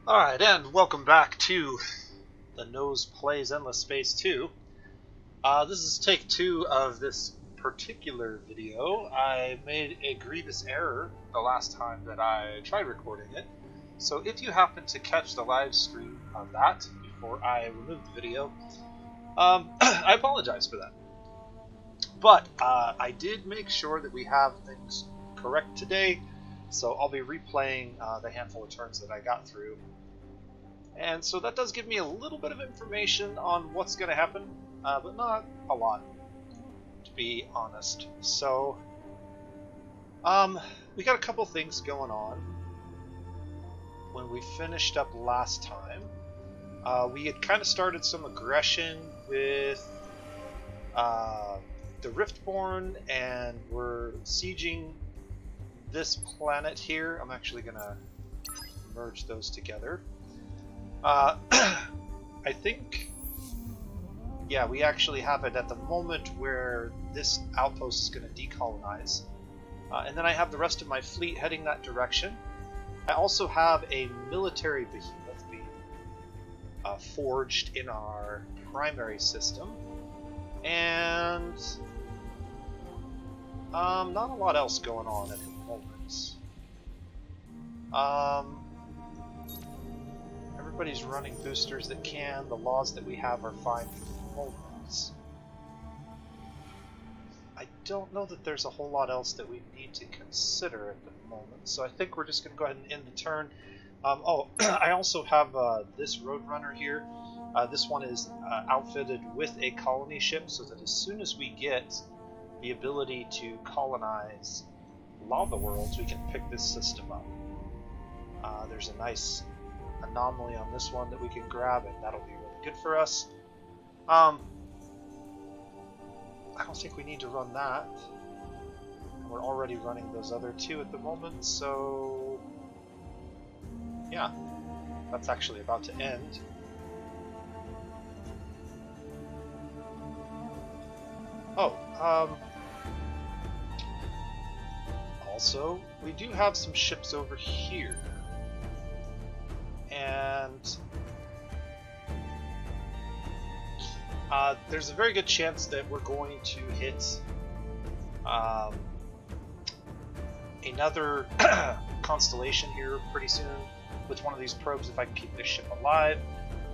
Alright, and welcome back to The Nose Plays Endless Space 2. This is take 2 of this particular video. I made a grievous error the last time that I tried recording it. So if you happen to catch the live stream of that before I removed the video, I apologize for that. But I did make sure that we have things correct today, so I'll be replaying the handful of turns that I got through. And so that does give me a little bit of information on what's going to happen, but not a lot, to be honest. So, we got a couple things going on. When we finished up last time, we had kind of started some aggression with the Riftborn, and we're sieging this planet here. I'm actually going to merge those together. I think, yeah, we actually have it at the moment where this outpost is going to decolonize. And then I have the rest of my fleet heading that direction. I also have a military behemoth being forged in our primary system. And not a lot else going on at the moment. Everybody's running boosters that can. The laws that we have are fine for the moment. I don't know that there's a whole lot else that we need to consider at the moment, so I think we're just going to go ahead and end the turn. I also have this Roadrunner here. This one is outfitted with a colony ship, so that as soon as we get the ability to colonize lava worlds, we can pick this system up. There's a nice anomaly on this one that we can grab, and that'll be really good for us. I don't think we need to run that. We're already running those other two at the moment, so yeah, that's actually about to end. Also, we do have some ships over here. And there's a very good chance that we're going to hit another constellation here pretty soon with one of these probes if I can keep this ship alive,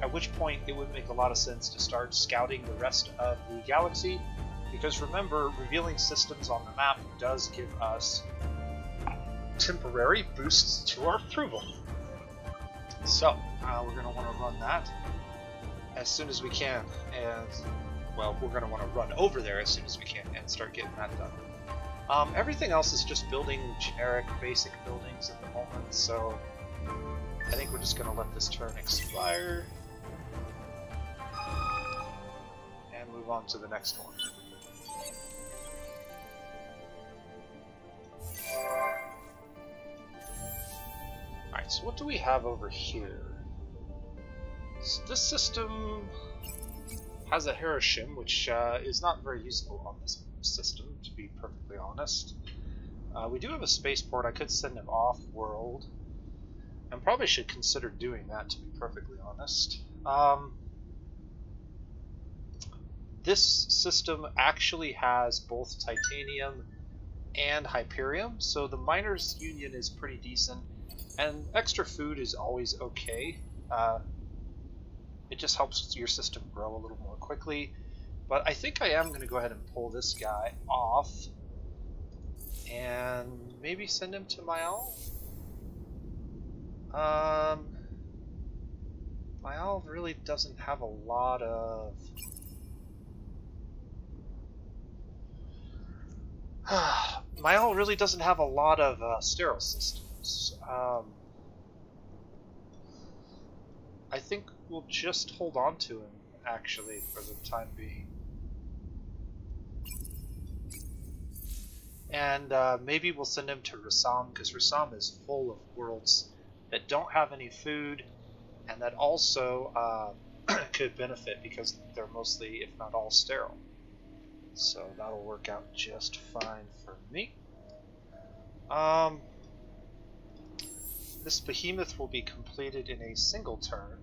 at which point it would make a lot of sense to start scouting the rest of the galaxy, because remember, revealing systems on the map does give us temporary boosts to our approval. So, we're going to want to run that as soon as we can, and, well, we're going to want to run over there as soon as we can and start getting that done. Everything else is just building generic, basic buildings at the moment, so I think we're just going to let this turn expire and move on to the next one. Alright, so what do we have over here? So this system has a Hiroshima, which is not very useful on this system, to be perfectly honest. We do have a spaceport. I could send him off-world, and probably should consider doing that, to be perfectly honest. This system actually has both titanium and Hyperium, so the Miners' Union is pretty decent. And extra food is always okay. It just helps your system grow a little more quickly. But I think I am going to go ahead and pull this guy off and maybe send him to Mayal. Mayal really doesn't have a lot of... Mayal really doesn't have a lot of sterile systems. I think we'll just hold on to him, actually, for the time being. And maybe we'll send him to Rassam, because Rassam is full of worlds that don't have any food, and that also could benefit because they're mostly, if not all, sterile. So that'll work out just fine for me. This behemoth will be completed in a single turn,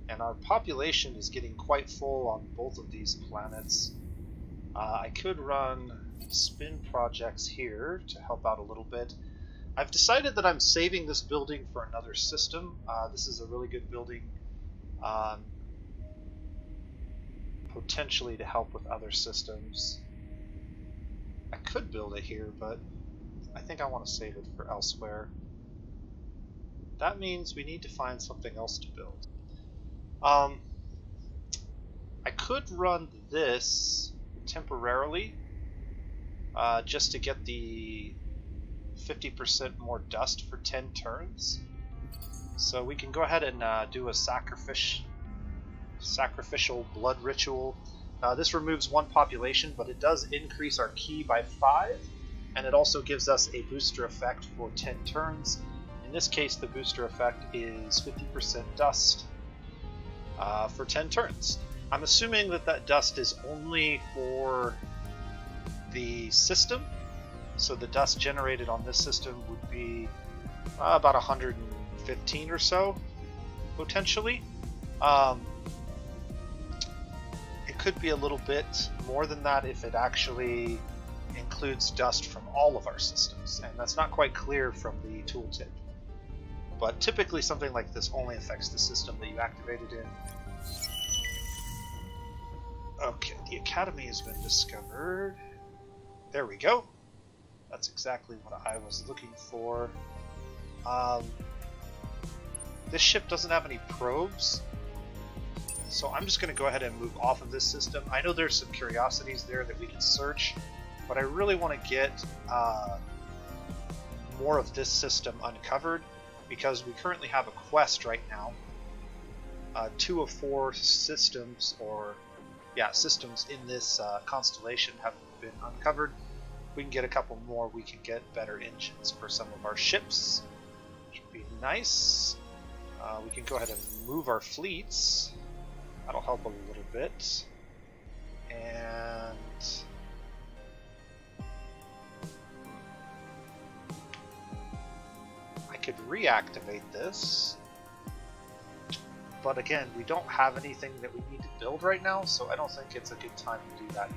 and our population is getting quite full on both of these planets. I could run spin projects here to help out a little bit. I've decided that I'm saving this building for another system. This is a really good building, potentially to help with other systems. I could build it here, but I think I want to save it for elsewhere. That means we need to find something else to build. I could run this temporarily, just to get the 50% more dust for 10 turns. So we can go ahead and do a sacrificial blood ritual. This removes 1 population, but it does increase our ki by 5, and it also gives us a booster effect for 10 turns. In this case, the booster effect is 50% dust for 10 turns. I'm assuming that that dust is only for the system, so the dust generated on this system would be about 115 or so, potentially. It could be a little bit more than that if it actually includes dust from all of our systems, and that's not quite clear from the tooltip. But typically something like this only affects the system that you activated in. Okay, the Academy has been discovered. There we go. That's exactly what I was looking for. This ship doesn't have any probes, so I'm just going to go ahead and move off of this system. I know there's some curiosities there that we can search, but I really want to get more of this system uncovered, because we currently have a quest right now. 2 of 4 systems, systems in this constellation have been uncovered. If we can get a couple more, we can get better engines for some of our ships, which would be nice. We can go ahead and move our fleets. That'll help a little bit. And I could reactivate this, but again, we don't have anything that we need to build right now, so I don't think it's a good time to do that.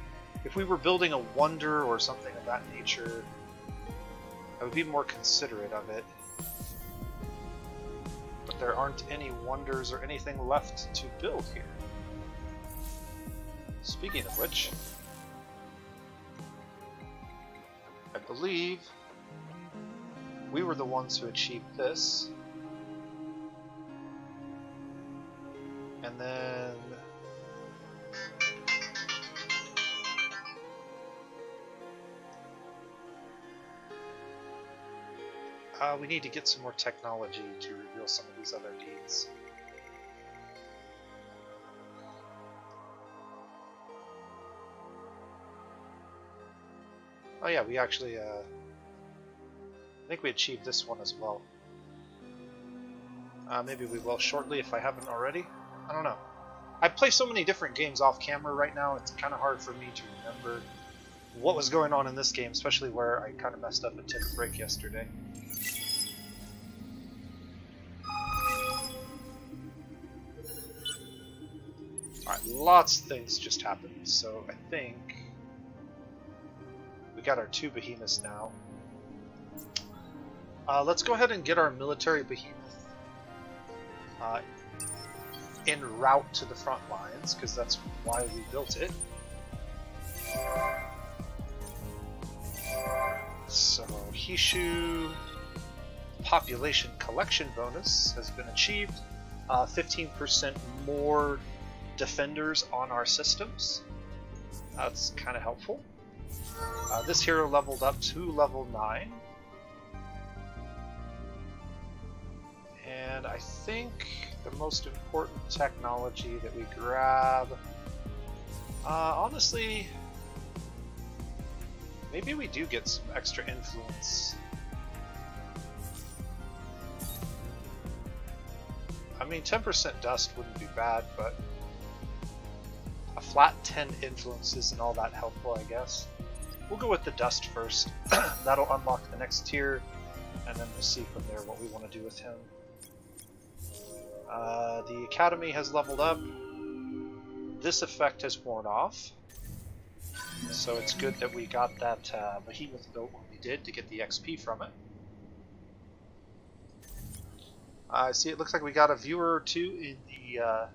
If we were building a wonder or something of that nature, I would be more considerate of it. But there aren't any wonders or anything left to build here. Speaking of which, I believe we were the ones who achieved this. And then we need to get some more technology to reveal some of these other deeds. Oh yeah, we actually, I think we achieved this one as well. Maybe we will shortly if I haven't already. I don't know. I play so many different games off camera right now, it's kind of hard for me to remember what was going on in this game, especially where I kind of messed up and took a break yesterday. Alright, lots of things just happened, so I think we got our 2 behemoths now. Let's go ahead and get our military behemoth en route to the front lines, because that's why we built it. So, Hissho population collection bonus has been achieved. 15% more defenders on our systems. That's kind of helpful. This hero leveled up to level 9. And I think the most important technology that we grab, honestly, maybe we do get some extra influence. I mean, 10% dust wouldn't be bad, but a flat 10 influence isn't all that helpful, I guess. We'll go with the dust first. That'll unlock the next tier. and then we'll see from there what we want to do with him. The Academy has leveled up. This effect has worn off, so it's good that we got that behemoth built when we did to get the XP from it. I see it looks like we got a viewer or two in the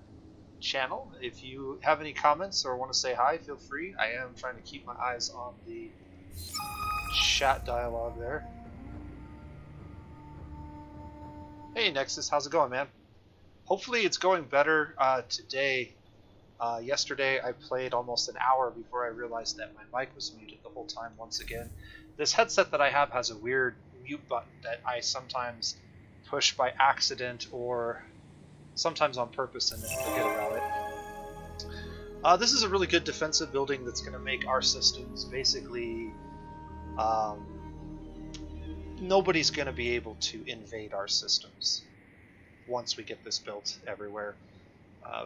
channel. If you have any comments or want to say hi, feel free. I am trying to keep my eyes on the chat dialogue there. Hey Nexus, how's it going, man? Hopefully it's going better today. Yesterday I played almost an hour before I realized that my mic was muted the whole time once again. This headset that I have has a weird mute button that I sometimes push by accident or sometimes on purpose and then forget about it. This is a really good defensive building that's going to make our systems basically... nobody's going to be able to invade our systems once we get this built everywhere.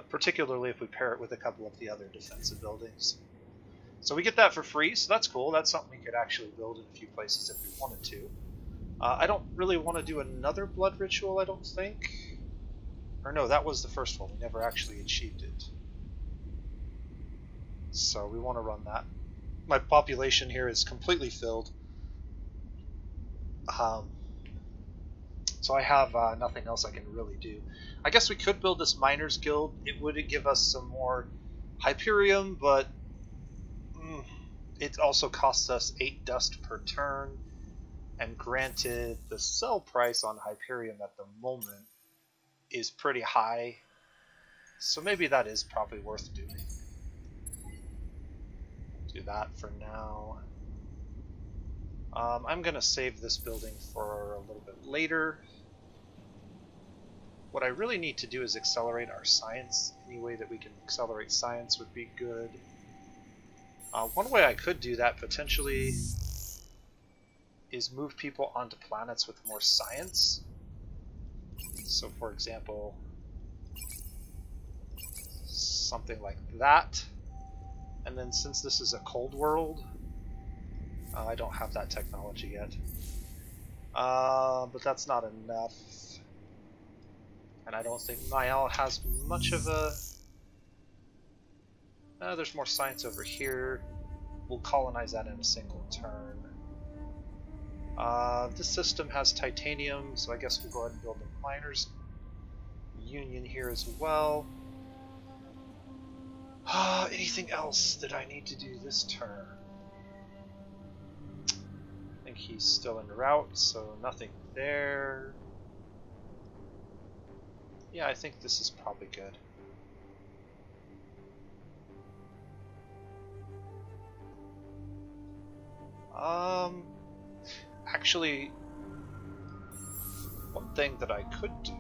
Particularly if we pair it with a couple of the other defensive buildings. So we get that for free, so that's cool. That's something we could actually build in a few places if we wanted to. I don't really want to do another blood ritual, I don't think. Or no, that was the first one. We never actually achieved it. So we want to run that. My population here is completely filled. So I have nothing else I can really do. I guess we could build this Miners Guild. It would give us some more Hyperium, but it also costs us 8 dust per turn. And granted, the sell price on Hyperium at the moment is pretty high. So maybe that is probably worth doing. Do that for now. I'm going to save this building for a little bit later. What I really need to do is accelerate our science. Any way that we can accelerate science would be good. One way I could do that potentially is move people onto planets with more science. So for example, something like that. And then since this is a cold world, I don't have that technology yet. But that's not enough. And I don't think Mael has much of a... there's more science over here. We'll colonize that in a single turn. This system has titanium, so I guess we'll go ahead and build a miners union here as well. Anything else that I need to do this turn? I think he's still en route, so nothing there. Yeah, I think this is probably good. Actually, one thing that I could do,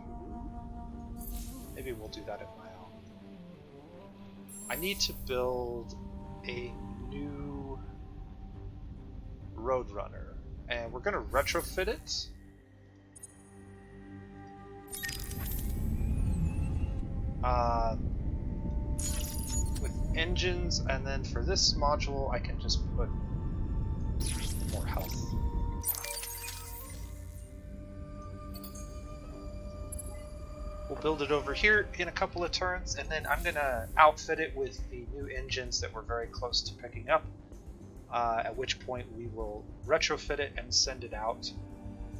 maybe we'll do that in my own. I need to build a new Roadrunner, and we're going to retrofit it. With engines, and then for this module I can just put more health. We'll build it over here in a couple of turns, and then I'm going to outfit it with the new engines that we're very close to picking up, at which point we will retrofit it and send it out,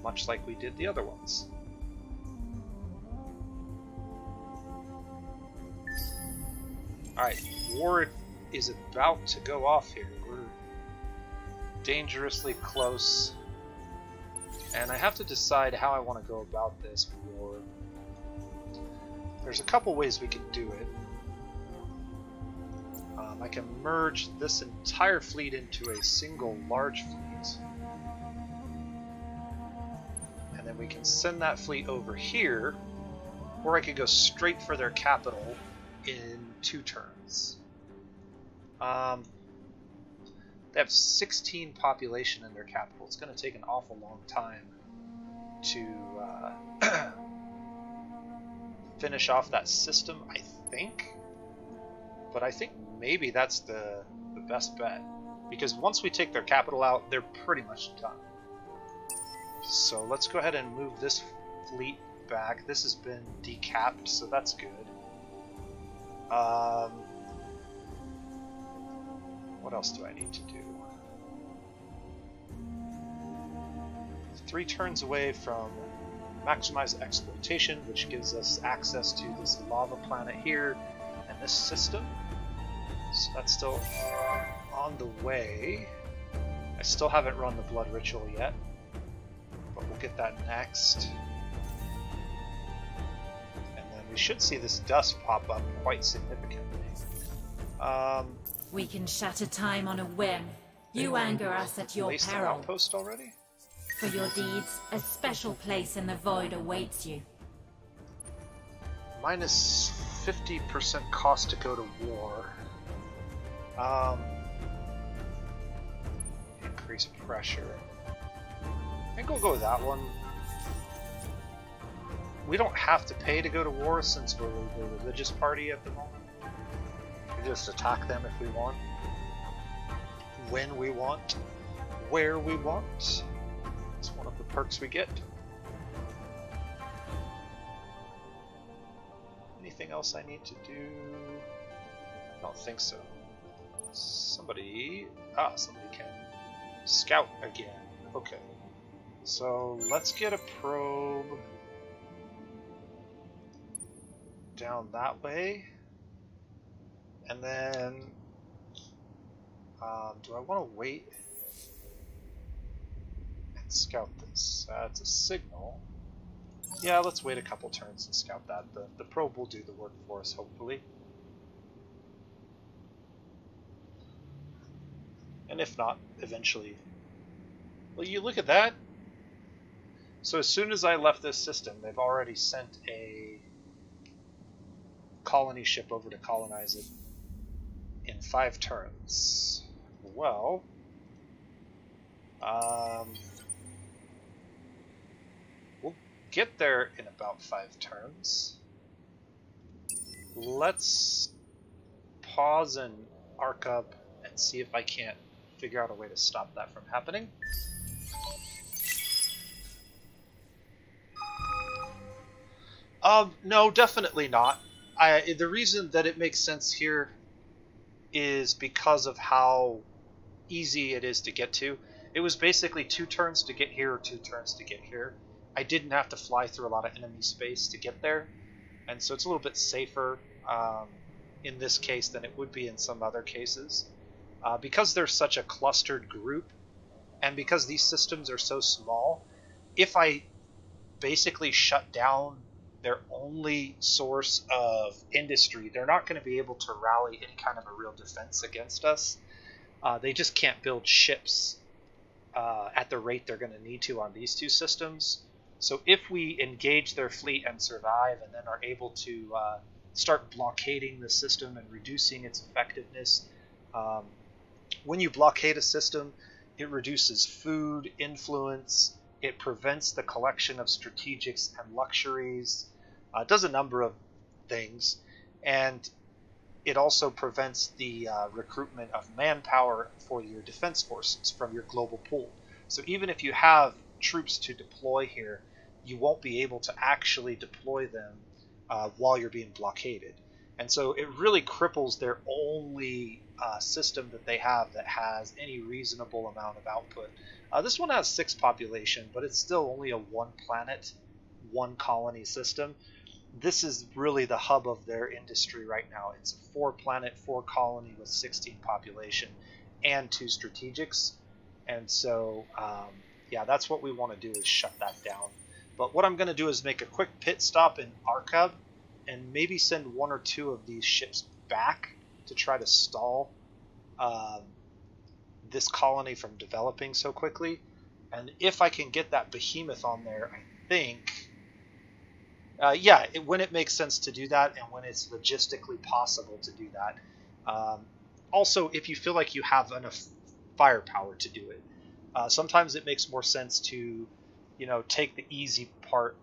much like we did the other ones. Alright, Ward is about to go off here. We're dangerously close. And I have to decide how I want to go about this war. There's a couple ways we can do it. I can merge this entire fleet into a single large fleet. And then we can send that fleet over here. Or I could go straight for their capital in 2 turns. They have 16 population in their capital. It's going to take an awful long time to finish off that system, I think. But I think maybe that's the best bet. Because once we take their capital out, they're pretty much done. So let's go ahead and move this fleet back. This has been decapped, so that's good. What else do I need to do? 3 turns away from maximize exploitation, which gives us access to this lava planet here and this system. So that's still on the way. I still haven't run the blood ritual yet, but we'll get that next. And then we should see this dust pop up quite significantly. We can shatter time on a whim. You anger us at your peril. Outpost already? For your deeds, a special place in the void awaits you. Minus 50% cost to go to war. Increase pressure. I think we'll go with that one. We don't have to pay to go to war since we're the religious party at the moment. We just attack them if we want. When we want. Where we want. It's one of the perks we get. Anything else I need to do? I don't think so. Somebody can scout again. Okay. So let's get a probe down that way. And then do I want to wait and scout this? It's a signal. Yeah, let's wait a couple turns and scout that. The probe will do the work for us, hopefully. And if not, eventually. Well, you look at that. So as soon as I left this system, they've already sent a colony ship over to colonize it in 5 turns. Well, we'll get there in about 5 turns. Let's pause and arc up and see if I can't figure out a way to stop that from happening. No, definitely not. The reason that it makes sense here is because of how easy it is to get to. It was basically 2 turns to get here or 2 turns to get here. I didn't have to fly through a lot of enemy space to get there, and so it's a little bit safer in this case than it would be in some other cases. Because they're such a clustered group, and because these systems are so small, if I basically shut down their only source of industry, they're not going to be able to rally any kind of a real defense against us. They just can't build ships at the rate they're going to need to on these 2 systems. So if we engage their fleet and survive, and then are able to start blockading the system and reducing its effectiveness, when you blockade a system, it reduces food influence, it prevents the collection of strategics and luxuries, it does a number of things, and it also prevents the recruitment of manpower for your defense forces from your global pool. So even if you have troops to deploy here, you won't be able to actually deploy them while you're being blockaded. And so it really cripples their only system that they have that has any reasonable amount of output. This one has 6 population, but it's still only a 1 planet, 1 colony system. This is really the hub of their industry right now. It's a 4 planet, 4 colony with 16 population and 2 strategics. And so, yeah, that's what we want to do, is shut that down. But what I'm going to do is make a quick pit stop in Arkhab and maybe send 1 or 2 of these ships back to try to stall this colony from developing so quickly. And if I can get that behemoth on there, I think, when it makes sense to do that and when it's logistically possible to do that. Also, if you feel like you have enough firepower to do it. Sometimes it makes more sense to, take the easy part,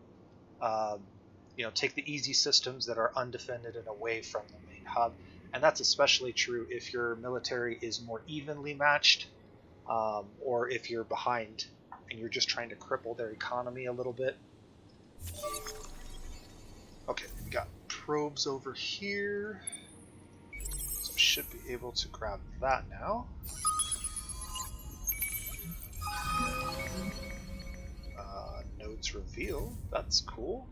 take the easy systems that are undefended and away from the main hub. And that's especially true if your military is more evenly matched, or if you're behind and you're just trying to cripple their economy a little bit. Okay, we got probes over here. So I should be able to grab that now. Nodes reveal, that's cool.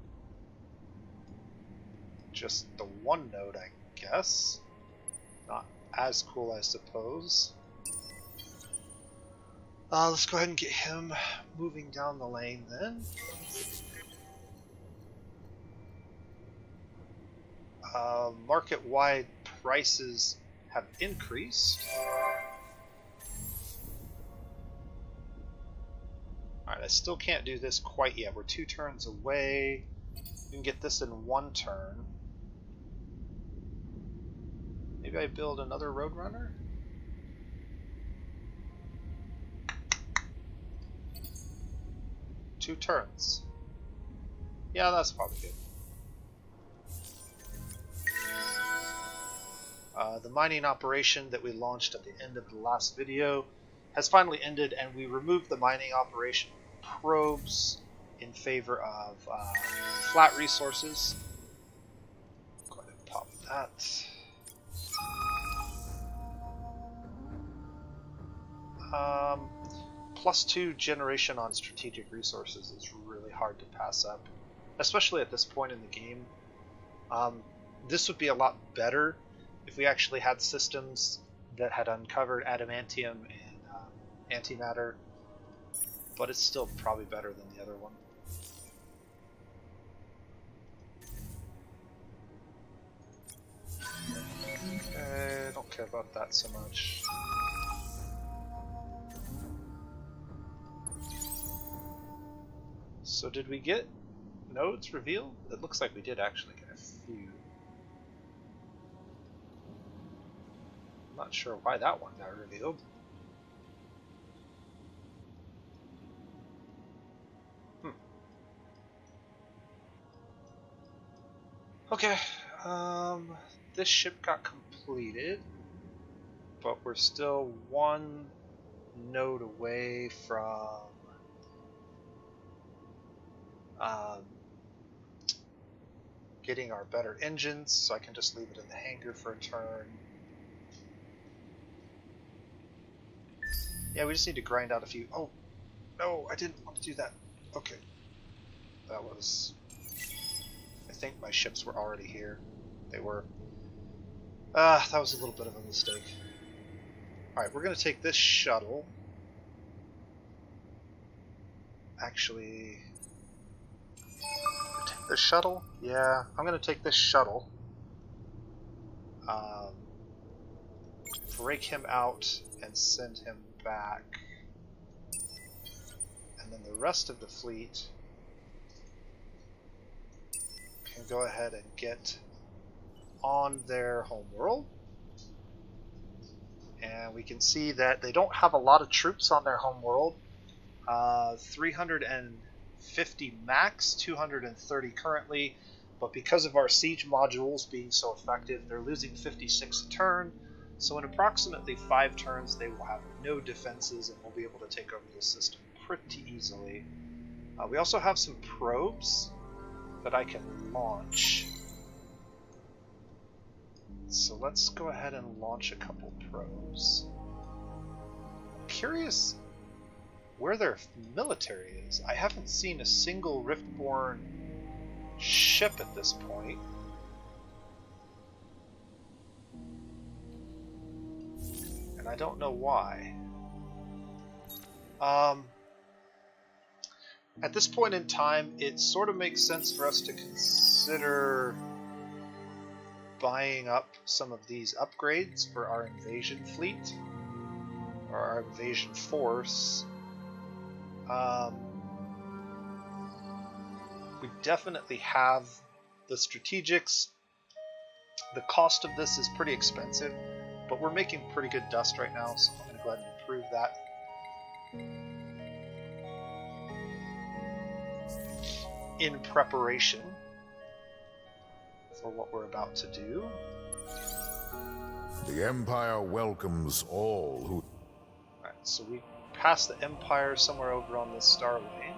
Just the one node, I guess. Not as cool, I suppose. Let's go ahead and get him moving down the lane then. Market-wide prices have increased. Alright, I still can't do this quite yet. We're 2 turns away. We can get this in 1 turn. Maybe I build another Roadrunner? Two turns. Yeah, that's probably good. The mining operation that we launched at the end of the last video has finally ended, and we removed the mining operation probes in favor of flat resources. Go ahead and pop that. +2 generation on strategic resources is really hard to pass up, especially at this point in the game. This would be a lot better if we actually had systems that had uncovered adamantium and antimatter, but it's still probably better than the other one. I don't care about that so much. So did we get nodes revealed? It looks like we did actually get a few. I'm not sure why that one got revealed. Okay, this ship got completed, but we're still 1 node away from getting our better engines, so I can just leave it in the hangar for a turn. Yeah, we just need to grind out a few. Oh, no, I didn't want to do that. Okay. That was... I think my ships were already here. They were. That was a little bit of a mistake. Alright, we're going to take this shuttle. Actually... Take this shuttle? Yeah, I'm going to take this shuttle. Break him out and send him back. And then the rest of the fleet can go ahead and get on their homeworld. And we can see that they don't have a lot of troops on their homeworld. 350 max, 230 currently, but because of our siege modules being so effective, they're losing 56 a turn. So in approximately 5 turns, they will have no defenses, and we'll be able to take over the system pretty easily. We also have some probes that I can launch. So let's go ahead and launch a couple probes. I'm curious where their military is. I haven't seen a single Riftborn ship at this point. And I don't know why. At this point in time, it sort of makes sense for us to consider buying up some of these upgrades for our invasion fleet, or our invasion force. We definitely have the strategics. The cost of this is pretty expensive, but we're making pretty good dust right now, so I'm going to go ahead and improve that. In preparation for what we're about to do. The Empire welcomes all who... Alright, so we past the Empire somewhere over on this star lane.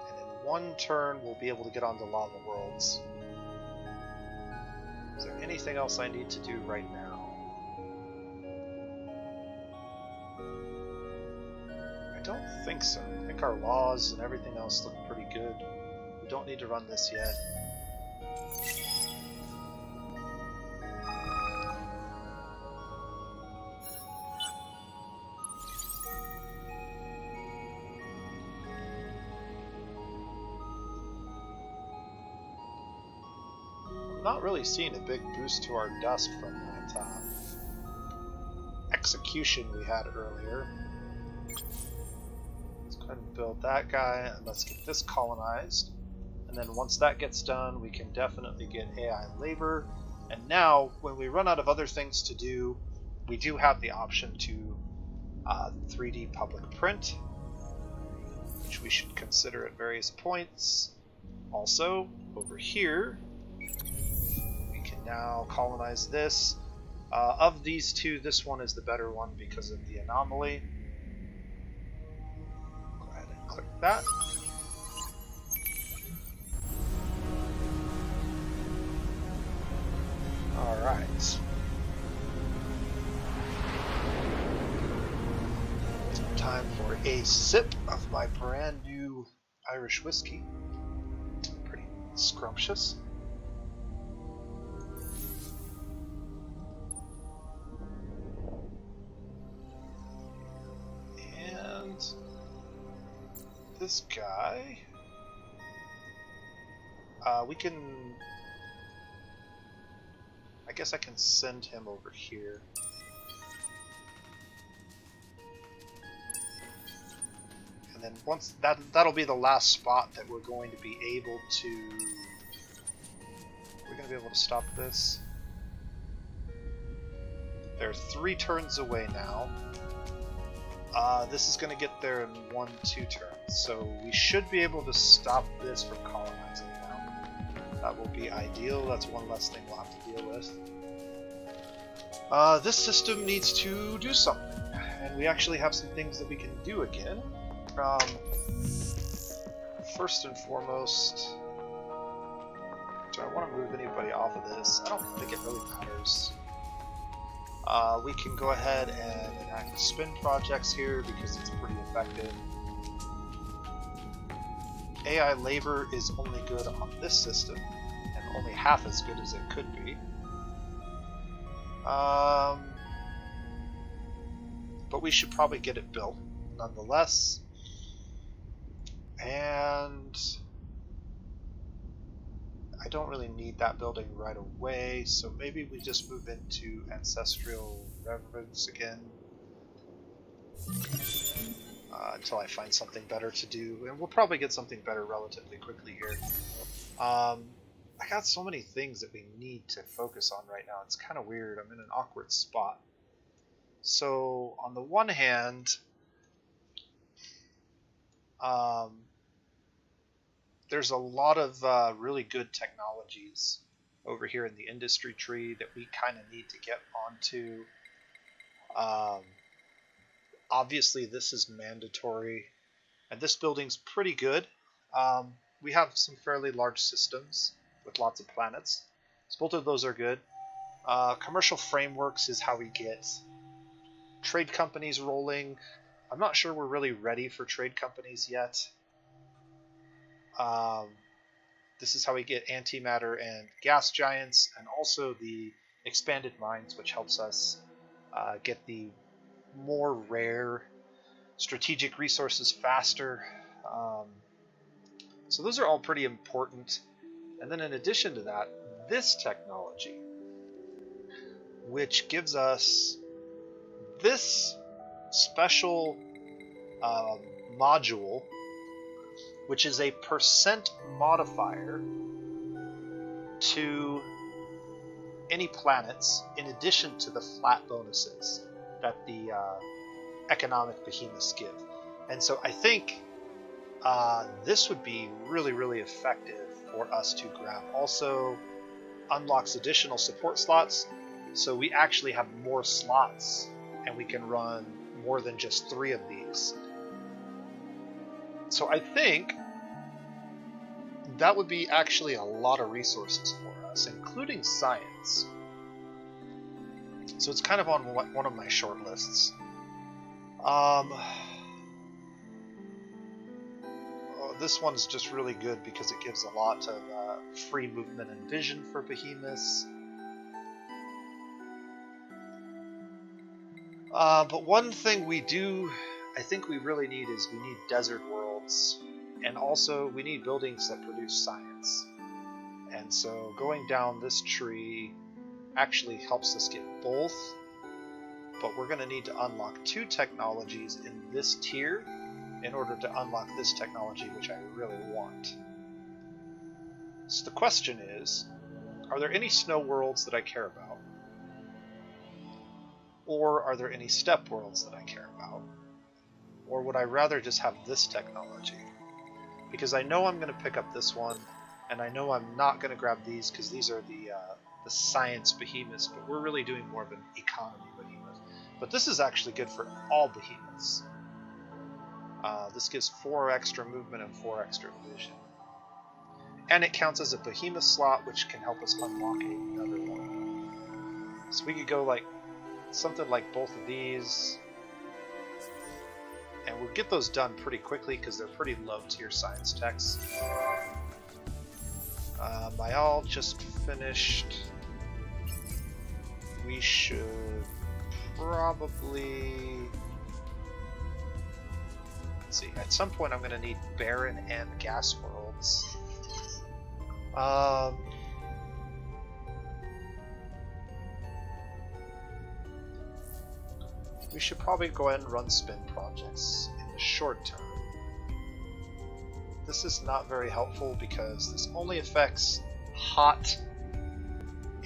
And in one turn, we'll be able to get onto Lava Worlds. Is there anything else I need to do right now? I don't think so. I think our laws and everything else look pretty good. We don't need to run this yet. I'm not really seeing a big boost to our dust from that execution we had earlier. Let's go ahead and build that guy, and let's get this colonized. And then once that gets done, we can definitely get AI labor. And now, when we run out of other things to do, we do have the option to 3D public print, which we should consider at various points. Also, over here, we can now colonize this. Of these two, this one is the better one because of the anomaly. Go ahead and click that. Alright. Time for a sip of my brand new Irish whiskey. Pretty scrumptious. And this guy, we can, I guess I can send him over here. And then once that'll be the last spot that we're going to be able to, we're going to be able to stop this. They're 3 turns away now. This is going to get there in 1-2 turns, so we should be able to stop this from colonizing now. That will be ideal. That's one less thing we'll have to deal with. This system needs to do something, and we actually have some things that we can do again. First and foremost, do I want to move anybody off of this? I don't think it really matters. We can go ahead and enact spin projects here because it's pretty effective. AI labor is only good on this system, and only half as good as it could be. But we should probably get it built nonetheless. And I don't really need that building right away, so maybe we just move into Ancestral Reverence again until I find something better to do, and we'll probably get something better relatively quickly here. I got so many things that we need to focus on right now. It's kind of weird. I'm in an awkward spot. So on the one hand, there's a lot of really good technologies over here in the industry tree that we kind of need to get onto. Obviously, this is mandatory, and this building's pretty good. We have some fairly large systems with lots of planets, so both of those are good. Commercial frameworks is how we get trade companies rolling. I'm not sure we're really ready for trade companies yet. This is how we get antimatter and gas giants, and also the expanded mines, which helps us get the more rare strategic resources faster. So those are all pretty important. And then in addition to that, this technology, which gives us this special module, which is a % modifier to any planets in addition to the flat bonuses that the economic behemoths give. And so I think this would be really, really effective for us to grab. Also, unlocks additional support slots, so we actually have more slots, and we can run more than just 3 of these. So I think that would be actually a lot of resources for us, including science. So it's kind of on one of my short lists. This one's just really good because it gives a lot of free movement and vision for behemoths. But one thing I think we really need is we need desert worlds, and also we need buildings that produce science. And so going down this tree actually helps us get both, but we're going to need to unlock 2 technologies in this tier in order to unlock this technology, which I really want. So the question is, are there any snow worlds that I care about? Or are there any steppe worlds that I care about? Or would I rather just have this technology? Because I know I'm going to pick up this one, and I know I'm not going to grab these because these are the science behemoths, but we're really doing more of an economy behemoth. But this is actually good for all behemoths. This gives 4 extra movement and 4 extra vision. And it counts as a behemoth slot, which can help us unlock another one. So we could go like something like both of these, and we'll get those done pretty quickly because they're pretty low tier science techs. My all just finished. We should probably... Let's see, at some point I'm going to need barren and gas worlds. We should probably go ahead and run spin projects in the short term. This is not very helpful because this only affects hot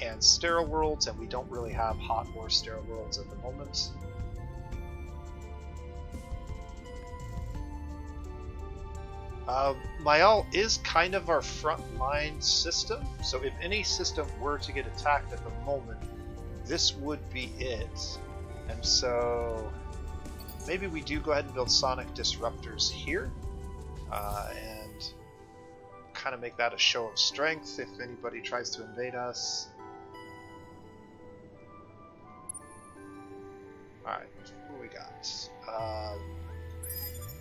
and sterile worlds, and we don't really have hot or sterile worlds at the moment. Mayal is kind of our frontline system, so if any system were to get attacked at the moment, this would be it. And so maybe we do go ahead and build sonic disruptors here, and kind of make that a show of strength if anybody tries to invade us. Alright, what do we got?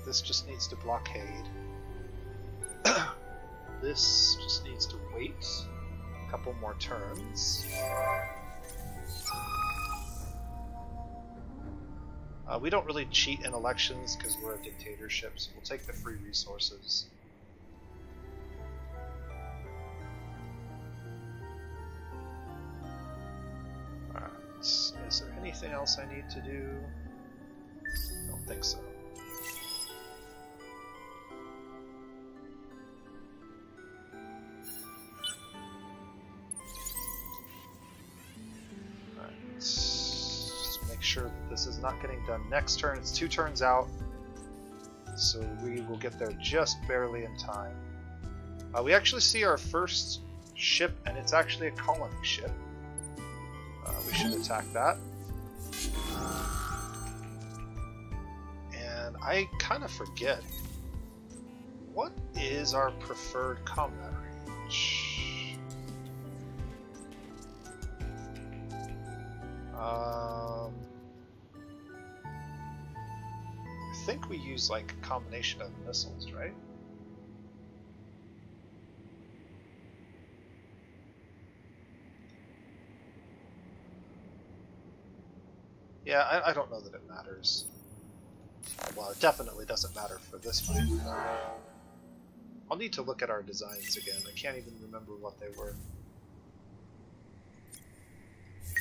This just needs to blockade. This just needs to wait a couple more turns. We don't really cheat in elections because we're a dictatorship, so we'll take the free resources. Alright, is there anything else I need to do? I don't think so. Sure that this is not getting done next turn. It's 2 turns out, so we will get there just barely in time. We actually see our first ship, and it's actually a colony ship. We should attack that. And I kind of forget, what is our preferred combat range? I think we use like a combination of missiles, right? Yeah, I don't know that it matters. Well, it definitely doesn't matter for this fight. I'll need to look at our designs again. I can't even remember what they were.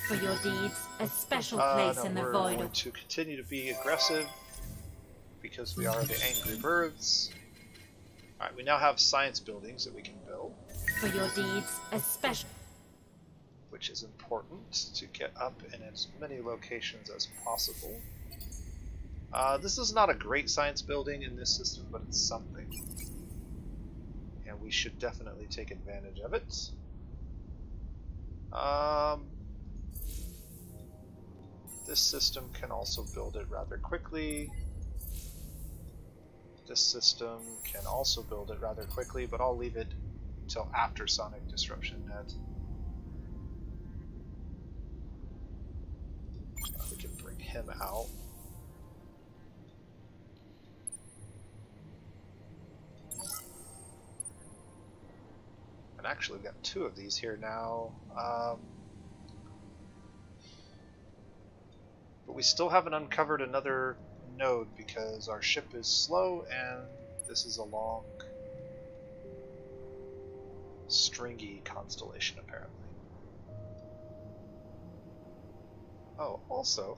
For your deeds, a special place in the void. We're going to continue to be aggressive because we are the angry birds. Alright, we now have science buildings that we can build. For your deeds, a special... Which is important to get up in as many locations as possible. This is not a great science building in this system, but it's something. And we should definitely take advantage of it. This system can also build it rather quickly. This system can also build it rather quickly, but I'll leave it until after Sonic Disruption Net. We can bring him out. And actually, we've got 2 of these here now. But we still haven't uncovered another node because our ship is slow and this is a long, stringy constellation apparently. Oh, also,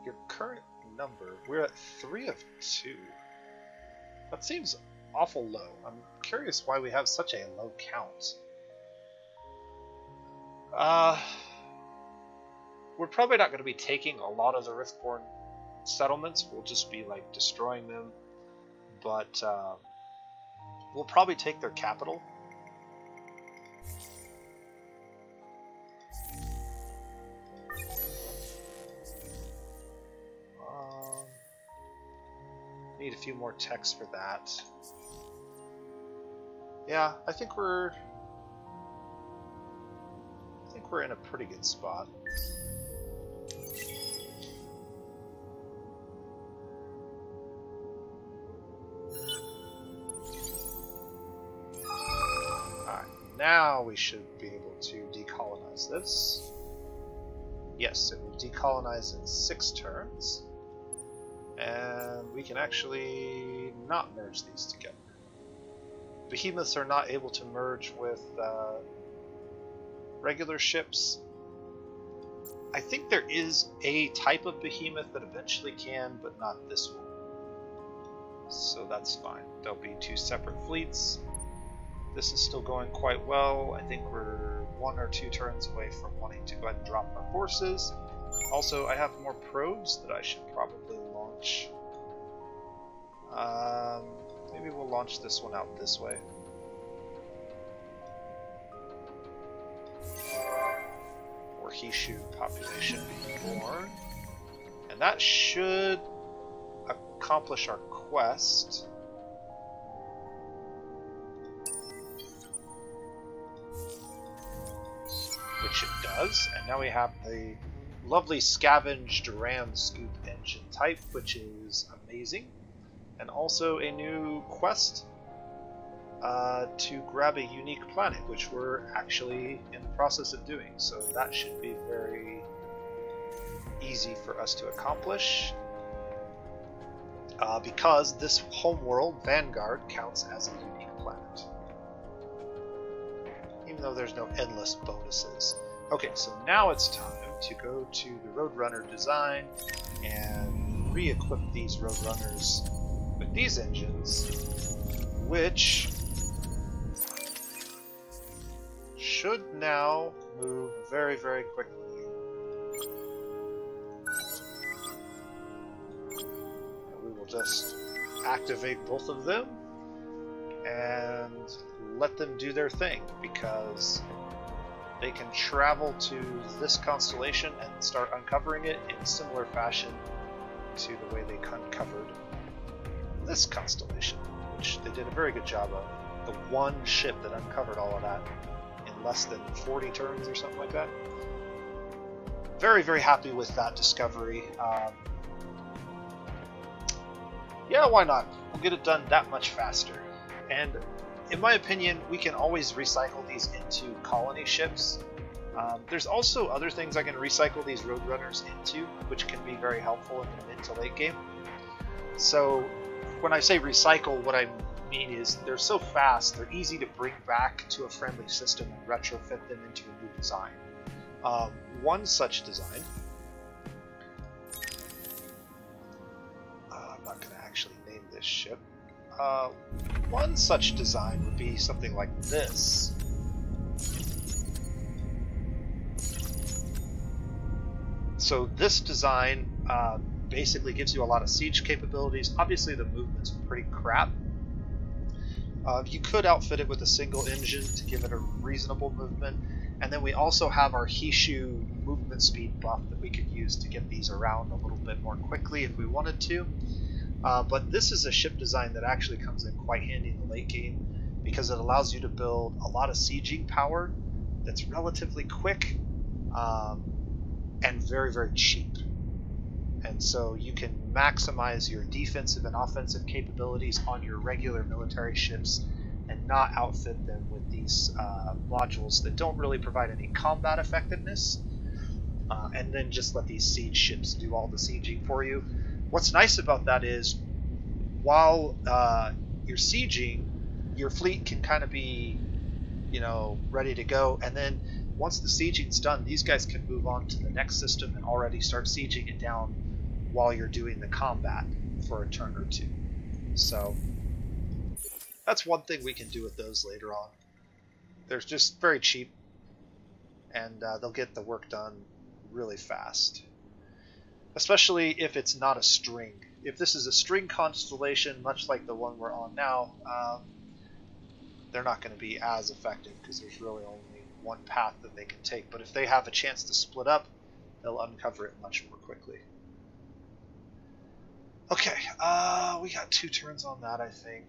your current number, we're at 3 of 2. That seems awful low. I'm curious why we have such a low count. We're probably not going to be taking a lot of the Riftborn settlements. We'll just be like destroying them. But we'll probably take their capital. Need a few more techs for that. Yeah, I think we're in a pretty good spot. Alright, now we should be able to decolonize this. Yes, it will decolonize in 6 turns. And we can actually not merge these together. Behemoths are not able to merge with regular ships. I think there is a type of behemoth that eventually can, but not this one. So that's fine. There'll be 2 separate fleets. This is still going quite well. I think we're 1 or 2 turns away from wanting to go ahead and drop our forces. Also, I have more probes that I should probably launch. Maybe we'll launch this one out this way. Or Hissho population being born. And that should accomplish our quest. Which it does. And now we have the lovely scavenged ram scoop engine type, which is amazing. And also a new quest to grab a unique planet, which we're actually in the process of doing. So that should be very easy for us to accomplish. Because this homeworld, Vanguard, counts as a unique planet. Even though there's no endless bonuses. Okay, so now it's time to go to the Roadrunner design and re-equip these Roadrunners with these engines, which should now move very, very quickly. And we will just activate both of them and let them do their thing, because they can travel to this constellation and start uncovering it in similar fashion to the way they uncovered this constellation, which they did a very good job of. The one ship that uncovered all of that in less than 40 turns or something like that. Very, very happy with that discovery. Yeah, why not? We'll get it done that much faster. And in my opinion, we can always recycle these into colony ships. There's also other things I can recycle these Roadrunners into, which can be very helpful in the mid to late game. So when I say recycle, what I mean is they're so fast, they're easy to bring back to a friendly system and retrofit them into a new design. One such design, I'm not going to actually name this ship. One such design would be something like this. So this design basically gives you a lot of siege capabilities. Obviously the movement's pretty crap. You could outfit it with a single engine to give it a reasonable movement, and then we also have our Hissho movement speed buff that we could use to get these around a little bit more quickly if we wanted to. But this is a ship design that actually comes in quite handy in the late game because it allows you to build a lot of sieging power that's relatively quick and very, very cheap. And so you can maximize your defensive and offensive capabilities on your regular military ships and not outfit them with these modules that don't really provide any combat effectiveness, and then just let these siege ships do all the sieging for you. What's nice about that is while you're sieging, your fleet can kind of be, you know, ready to go, and then once the sieging's done, these guys can move on to the next system and already start sieging it down while you're doing the combat for a turn or two. So that's one thing we can do with those later on. They're just very cheap, and they'll get the work done really fast. Especially if it's not a string. If this is a string constellation, much like the one we're on now, they're not going to be as effective because there's really only one path that they can take. But if they have a chance to split up, they'll uncover it much more quickly. Okay, we got 2 turns on that, I think.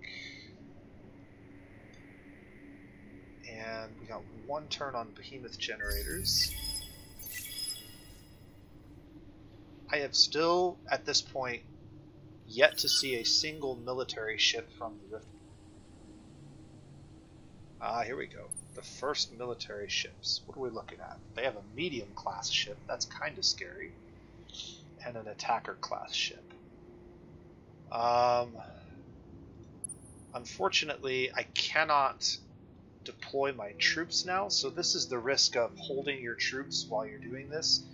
And we got 1 turn on behemoth generators. I have still, at this point, yet to see a single military ship from the Rift. Here we go. The first military ships. What are we looking at? They have a medium class ship. That's kind of scary. And an attacker class ship. Unfortunately, I cannot deploy my troops now, so this is the risk of holding your troops while you're doing this.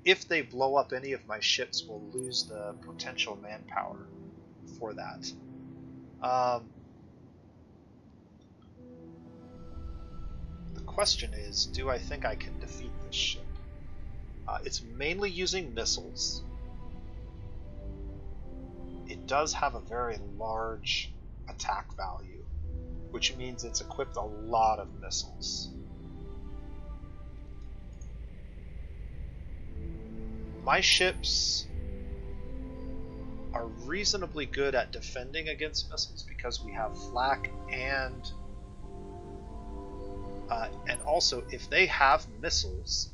If they blow up any of my ships, we'll lose the potential manpower for that. The question is, do I think I can defeat this ship? It's mainly using missiles. It does have a very large attack value, which means it's equipped a lot of missiles. My ships are reasonably good at defending against missiles because we have flak and also if they have missiles,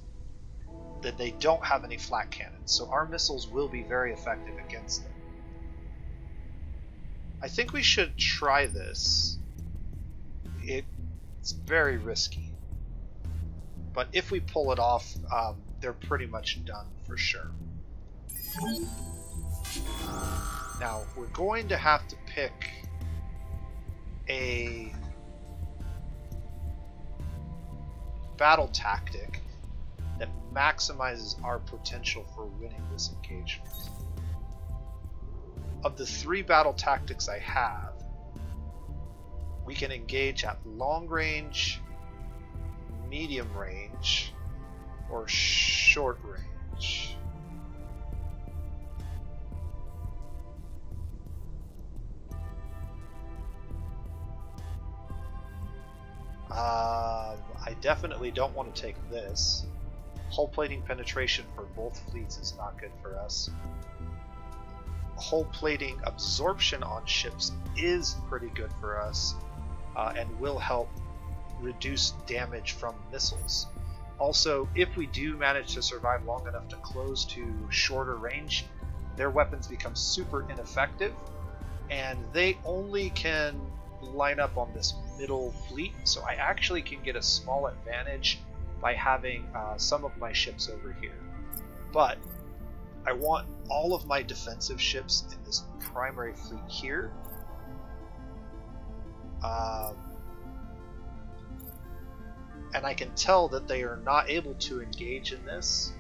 then they don't have any flak cannons, so our missiles will be very effective against them. I think we should try this. It's very risky, but if we pull it off, they're pretty much done for sure. Now we're going to have to pick a battle tactic that maximizes our potential for winning this engagement. Of the 3 battle tactics I have, we can engage at long range, medium range, or short range. I definitely don't want to take this. Hull plating penetration for both fleets is not good for us. Hull plating absorption on ships is pretty good for us, and will help reduce damage from missiles. Also, if we do manage to survive long enough to close to shorter range, their weapons become super ineffective, and they only can line up on this middle fleet, so I actually can get a small advantage by having some of my ships over here. But I want all of my defensive ships in this primary fleet here. And I can tell that they are not able to engage in this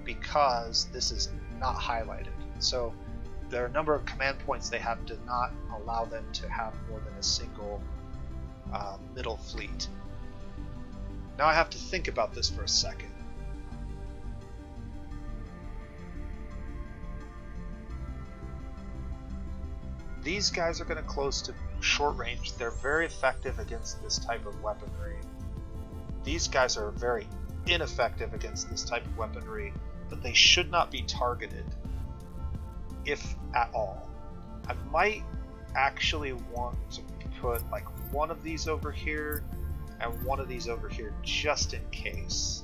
because this is not highlighted. So there are a number of command points they have to not allow them to have more than a single middle fleet. Now I have to think about this for a second. these guys are going to close to short range. They're very effective against this type of weaponry. These guys are very ineffective against this type of weaponry, but they should not be targeted, if at all. I might actually want to put like one of these over here and one of these over here just in case.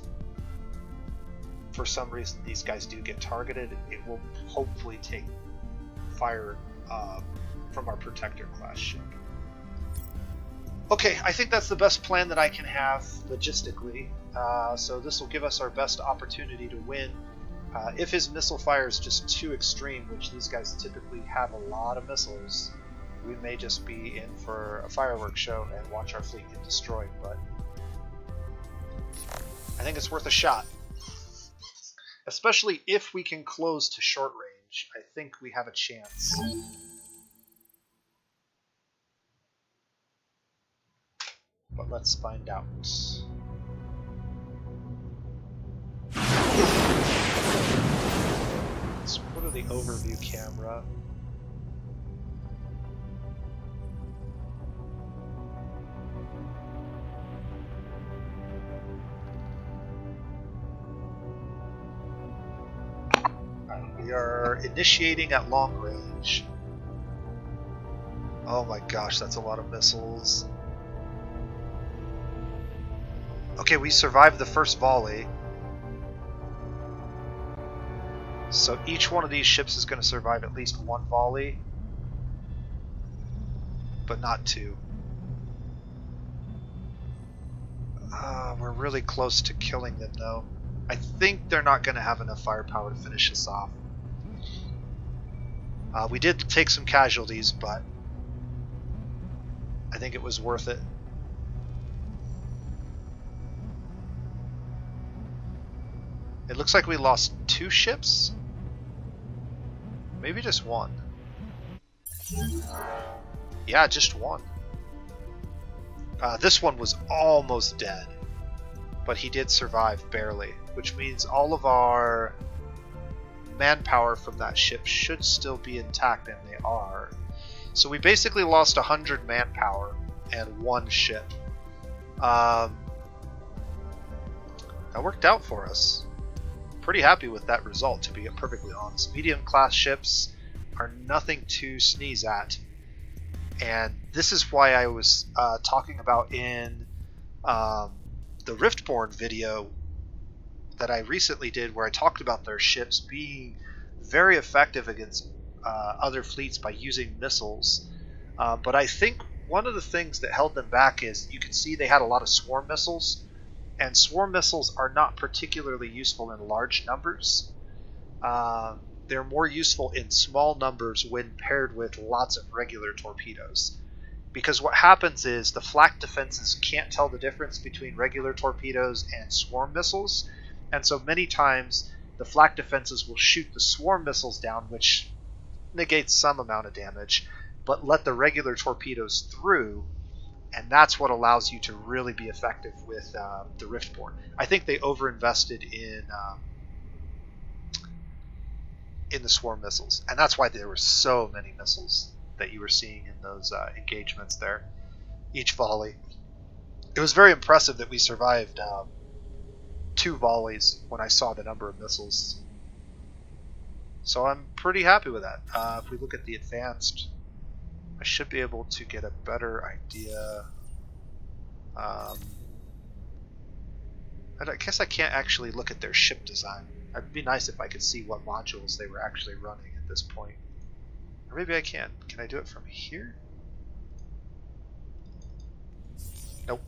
For some reason these guys do get targeted. It will hopefully take fire from our protector class ship. Okay, I think that's the best plan that I can have logistically. So this will give us our best opportunity to win. If his missile fire is just too extreme, which these guys typically have a lot of missiles, we may just be in for a fireworks show and watch our fleet get destroyed, but I think it's worth a shot. Especially if we can close to short range, I think we have a chance. But let's find out. Let's go to the overview camera. We are initiating at long range. Oh my gosh, that's a lot of missiles. Okay, we survived the first volley. So each one of these ships is going to survive at least one volley, but not two. We're really close to killing them though. I think they're not going to have enough firepower to finish us off. We did take some casualties, but I think it was worth it. It looks like we lost 2 ships? Maybe just 1. Yeah, just 1. This one was almost dead, but he did survive barely, which means all of our manpower from that ship should still be intact, and they are. So we basically lost 100 manpower and 1 ship. That worked out for us. Pretty happy with that result, to be perfectly honest. Medium class ships are nothing to sneeze at, and this is why I was talking about in the Riftborn video that I recently did, where I talked about their ships being very effective against other fleets by using missiles. But I think one of the things that held them back is, you can see they had a lot of swarm missiles, and swarm missiles are not particularly useful in large numbers. They're more useful in small numbers when paired with lots of regular torpedoes. Because what happens is the flak defenses can't tell the difference between regular torpedoes and swarm missiles, and so many times the flak defenses will shoot the swarm missiles down, which negates some amount of damage, but let the regular torpedoes through, and that's what allows you to really be effective with the Riftborn. I think they overinvested in the swarm missiles, and that's why there were so many missiles that you were seeing in those engagements there, each volley. It was very impressive that we survived 2 volleys when I saw the number of missiles. So I'm pretty happy with that. If we look at the advanced, I should be able to get a better idea. I guess I can't actually look at their ship design. It'd be nice if I could see what modules they were actually running at this point. Or maybe I can. Can I do it from here? Nope.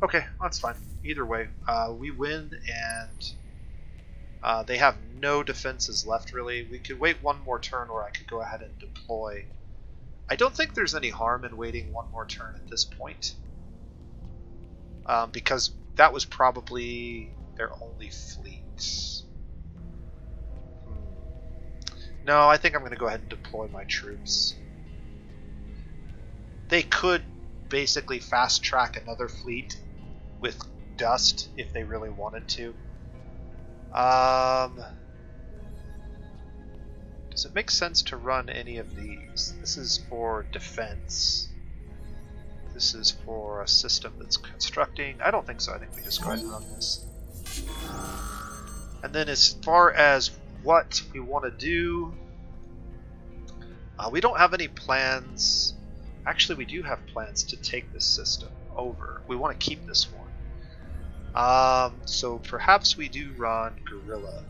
Okay, that's fine. Either way, we win, and they have no defenses left, really. We could wait one more turn, or I could go ahead and deploy. I don't think there's any harm in waiting one more turn at this point, because that was probably their only fleet. No, I think I'm going to go ahead and deploy my troops. They could basically fast track another fleet with dust if they really wanted to. Does it make sense to run any of these? This is for defense. This is for a system that's constructing. I don't think so. I think we just go ahead and run this. And then as far as what we want to do, we don't have any plans. Actually, we do have plans to take this system over. We want to keep this one. So perhaps we do run Guerrilla.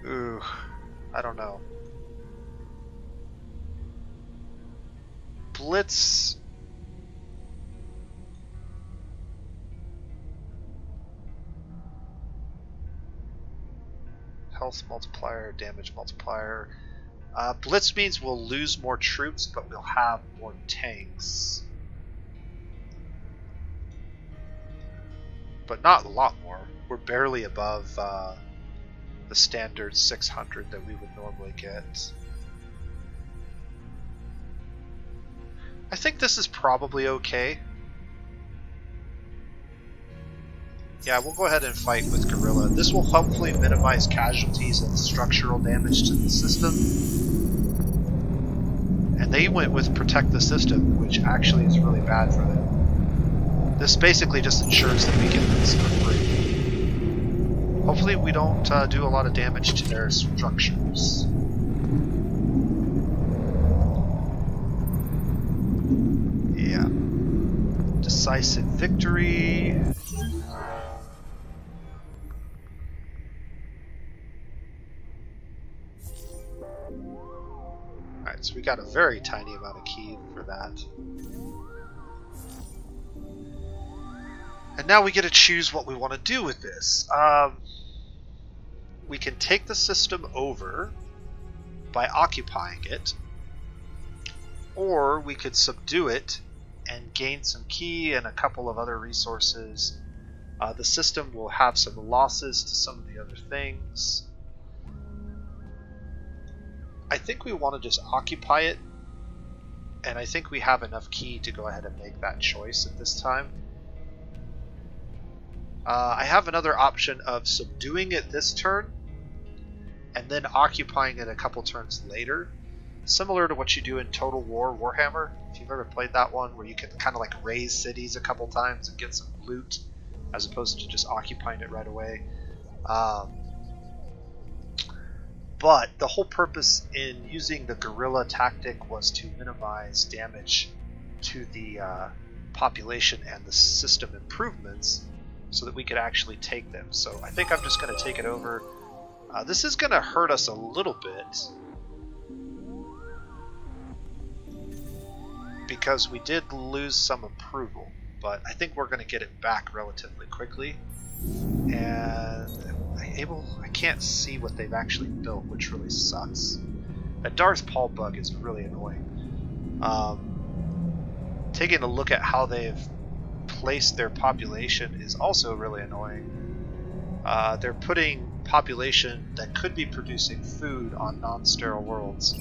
Ooh, I don't know. Blitz. Health multiplier, damage multiplier. Blitz means we'll lose more troops, but we'll have more tanks. But not a lot more. We're barely above the standard 600 that we would normally get. I think this is probably okay. Yeah, we'll go ahead and fight with Guerrilla. This will hopefully minimize casualties and structural damage to the system. And they went with Protect the System, which actually is really bad for them. This basically just ensures that we get this for free. Hopefully we don't do a lot of damage to their structures. Yeah. Decisive victory. Alright, so we got a very tiny amount of key for that. And now we get to choose what we want to do with this. We can take the system over by occupying it, or we could subdue it and gain some key and a couple of other resources. The system will have some losses to some of the other things. I think we want to just occupy it, and I think we have enough key to go ahead and make that choice at this time. I have another option of subduing it this turn and then occupying it a couple turns later, similar to what you do in Total War Warhammer. If you've ever played that one, where you can kind of like raise cities a couple times and get some loot as opposed to just occupying it right away. But the whole purpose in using the guerrilla tactic was to minimize damage to the population and the system improvements so that we could actually take them. So I think I'm just going to take it over. This is going to hurt us a little bit because we did lose some approval, but I think we're going to get it back relatively quickly. And I can't see what they've actually built, which really sucks. That Darth Paul bug is really annoying. Taking a look at how they've placed their population is also really annoying. They're putting population that could be producing food on non-sterile worlds.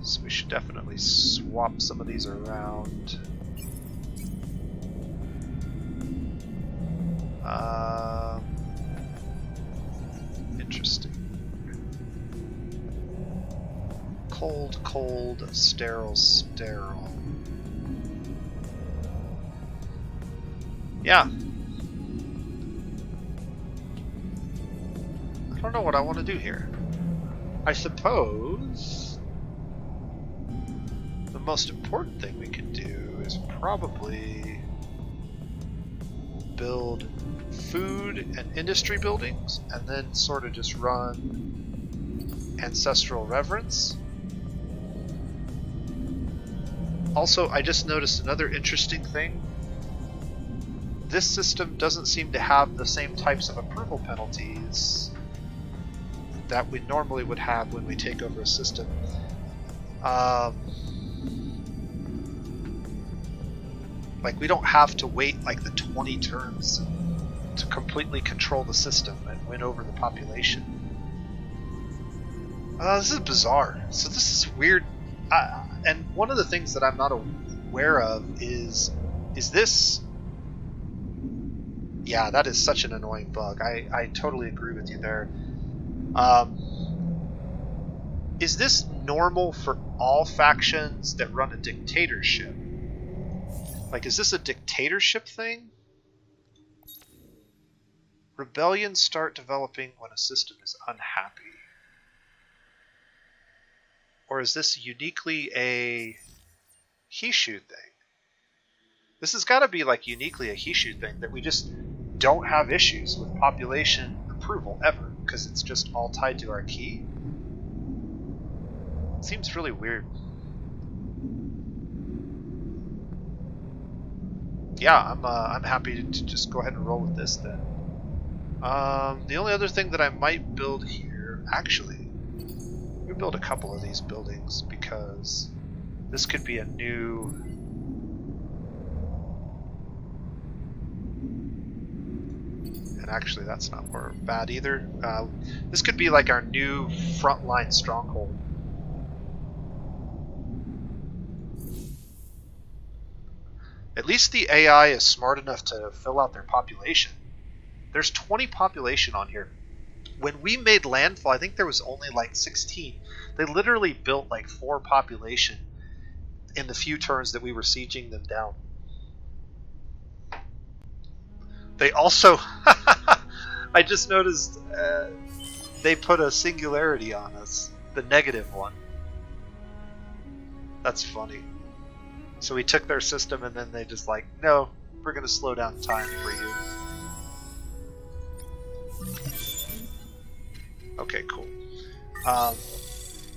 So we should definitely swap some of these around. Interesting. Cold, cold, sterile, sterile. Yeah. I don't know what I want to do here. I suppose the most important thing we can do is probably build food and industry buildings and then sort of just run ancestral reverence. Also, I just noticed another interesting thing. This system doesn't seem to have the same types of approval penalties that we normally would have when we take over a system. Like, we don't have to wait like the 20 turns to completely control the system and win over the population. This is bizarre. So this is weird. And one of the things that I'm not aware of is this... Yeah, that is such an annoying bug. I totally agree with you there. Is this normal for all factions that run a dictatorship? Like, is this a dictatorship thing? Rebellions start developing when a system is unhappy. Or is this uniquely a Hissho thing? This has got to be like uniquely a Hissho thing, that we just don't have issues with population approval ever, because it's just all tied to our key. It seems really weird. Yeah, I'm happy to just go ahead and roll with this then. The only other thing that I might build here, actually, we build a couple of these buildings because this could be a new. And actually, that's not bad either. This could be like our new frontline stronghold. At least the AI is smart enough to fill out their population. There's 20 population on here. When we made landfall, I think there was only like 16. They literally built like 4 population in the few turns that we were sieging them down. They also, I just noticed they put a singularity on us, the negative one. That's funny. So we took their system and then they just like, no, we're going to slow down time for you. Okay, cool.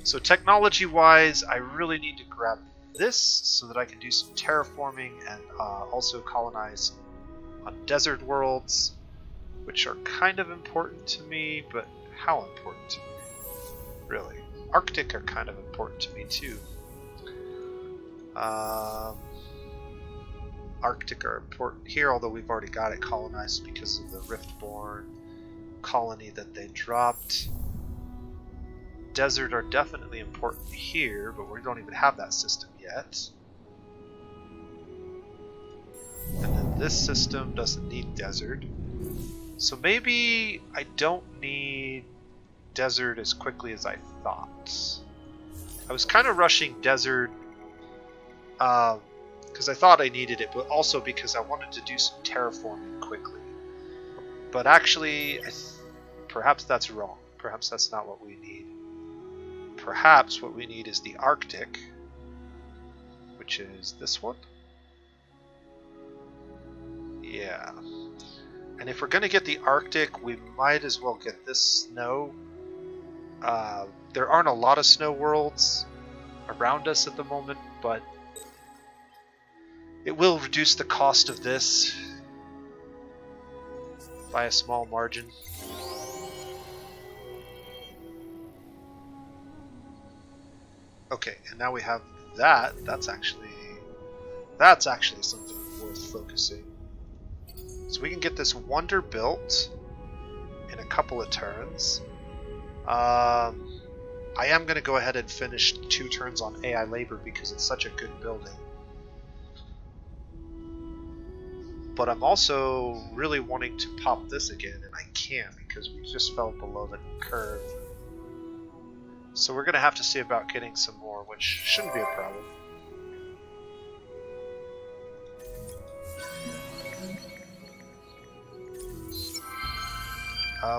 So technology-wise, I really need to grab this so that I can do some terraforming and also colonize on desert worlds, which are kind of important to me, but how important to me? Really. Arctic are kind of important to me too. Arctic are important here, although we've already got it colonized because of the Riftborn colony that they dropped. Desert are definitely important here, but we don't even have that system yet. And then this system doesn't need desert. So maybe I don't need desert as quickly as I thought. I was kind of rushing desert because I thought I needed it, but also because I wanted to do some terraforming quickly. But actually, perhaps that's wrong. Perhaps that's not what we need. Perhaps what we need is the Arctic, which is this one. Yeah. And if we're going to get the Arctic, we might as well get this snow. There aren't a lot of snow worlds around us at the moment, but it will reduce the cost of this by a small margin. Okay, and now we have that. That's actually something worth focusing. So we can get this wonder built in a couple of turns. I am going to go ahead and finish 2 turns on AI labor because it's such a good building. But I'm also really wanting to pop this again, and I can't because we just fell below the curve. So we're going to have to see about getting some more, which shouldn't be a problem.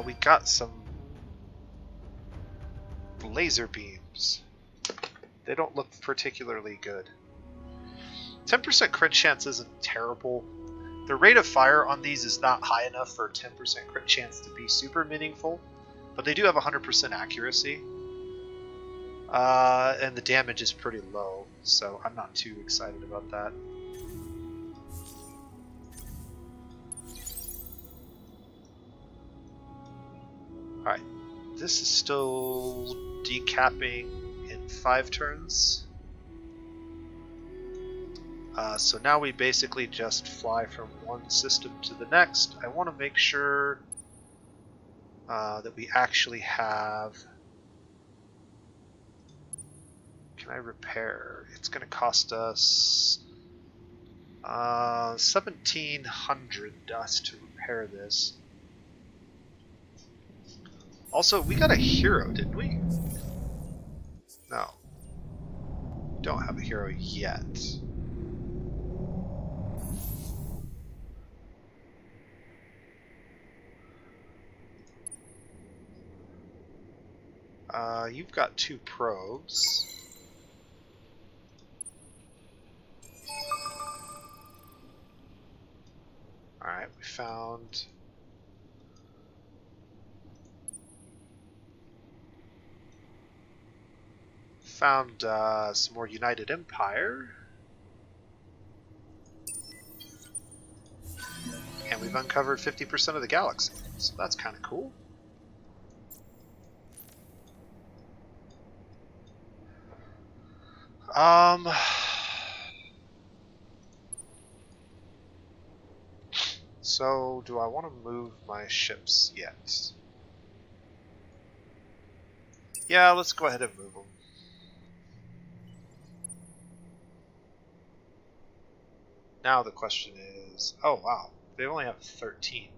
We got some laser beams. They don't look particularly good. 10% crit chance isn't terrible. The rate of fire on these is not high enough for 10% crit chance to be super meaningful, but they do have 100% accuracy. And the damage is pretty low, so I'm not too excited about that. Alright, this is still decapping in 5 turns. So now we basically just fly from one system to the next. I want to make sure that we actually have... Can I repair? It's going to cost us 1700 dust to repair this. Also, we got a hero, didn't we? No. Don't have a hero yet. You've got 2 probes. Alright, we found... some more United Empire. And we've uncovered 50% of the galaxy, so that's kind of cool. So, do I want to move my ships yet? Yeah, let's go ahead and move them. Now the question is, oh wow, they only have 13.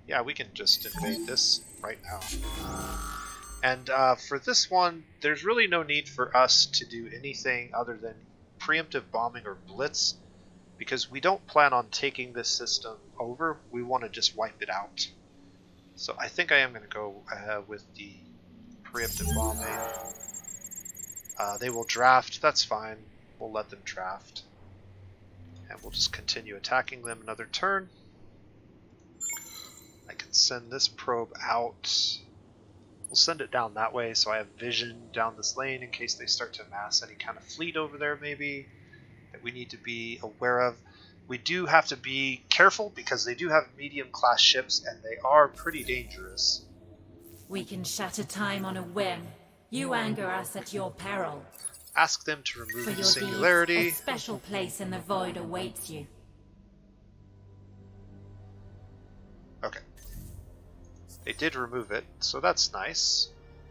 Yeah, we can just invade this right now. And for this one, there's really no need for us to do anything other than preemptive bombing or blitz, because we don't plan on taking this system over. We want to just wipe it out. So I think I am going to go with the preemptive bombing. They will draft, that's fine. We'll let them draft. And we'll just continue attacking them another turn. I can send this probe out. We'll send it down that way so I have vision down this lane in case they start to amass any kind of fleet over there maybe that we need to be aware of. We do have to be careful because they do have medium class ships and they are pretty dangerous. We can shatter time on a whim. You anger us at your peril. Ask them to remove For the your singularity. deeds, a special place in the void awaits you. Okay. They did remove it, so that's nice.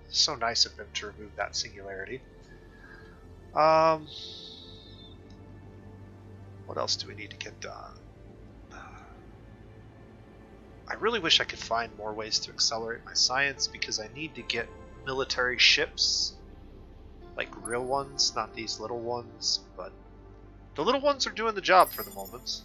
So nice of them to remove that singularity. What else do we need to get done? I really wish I could find more ways to accelerate my science because I need to get military ships, like real ones, not these little ones, but the little ones are doing the job for the moment.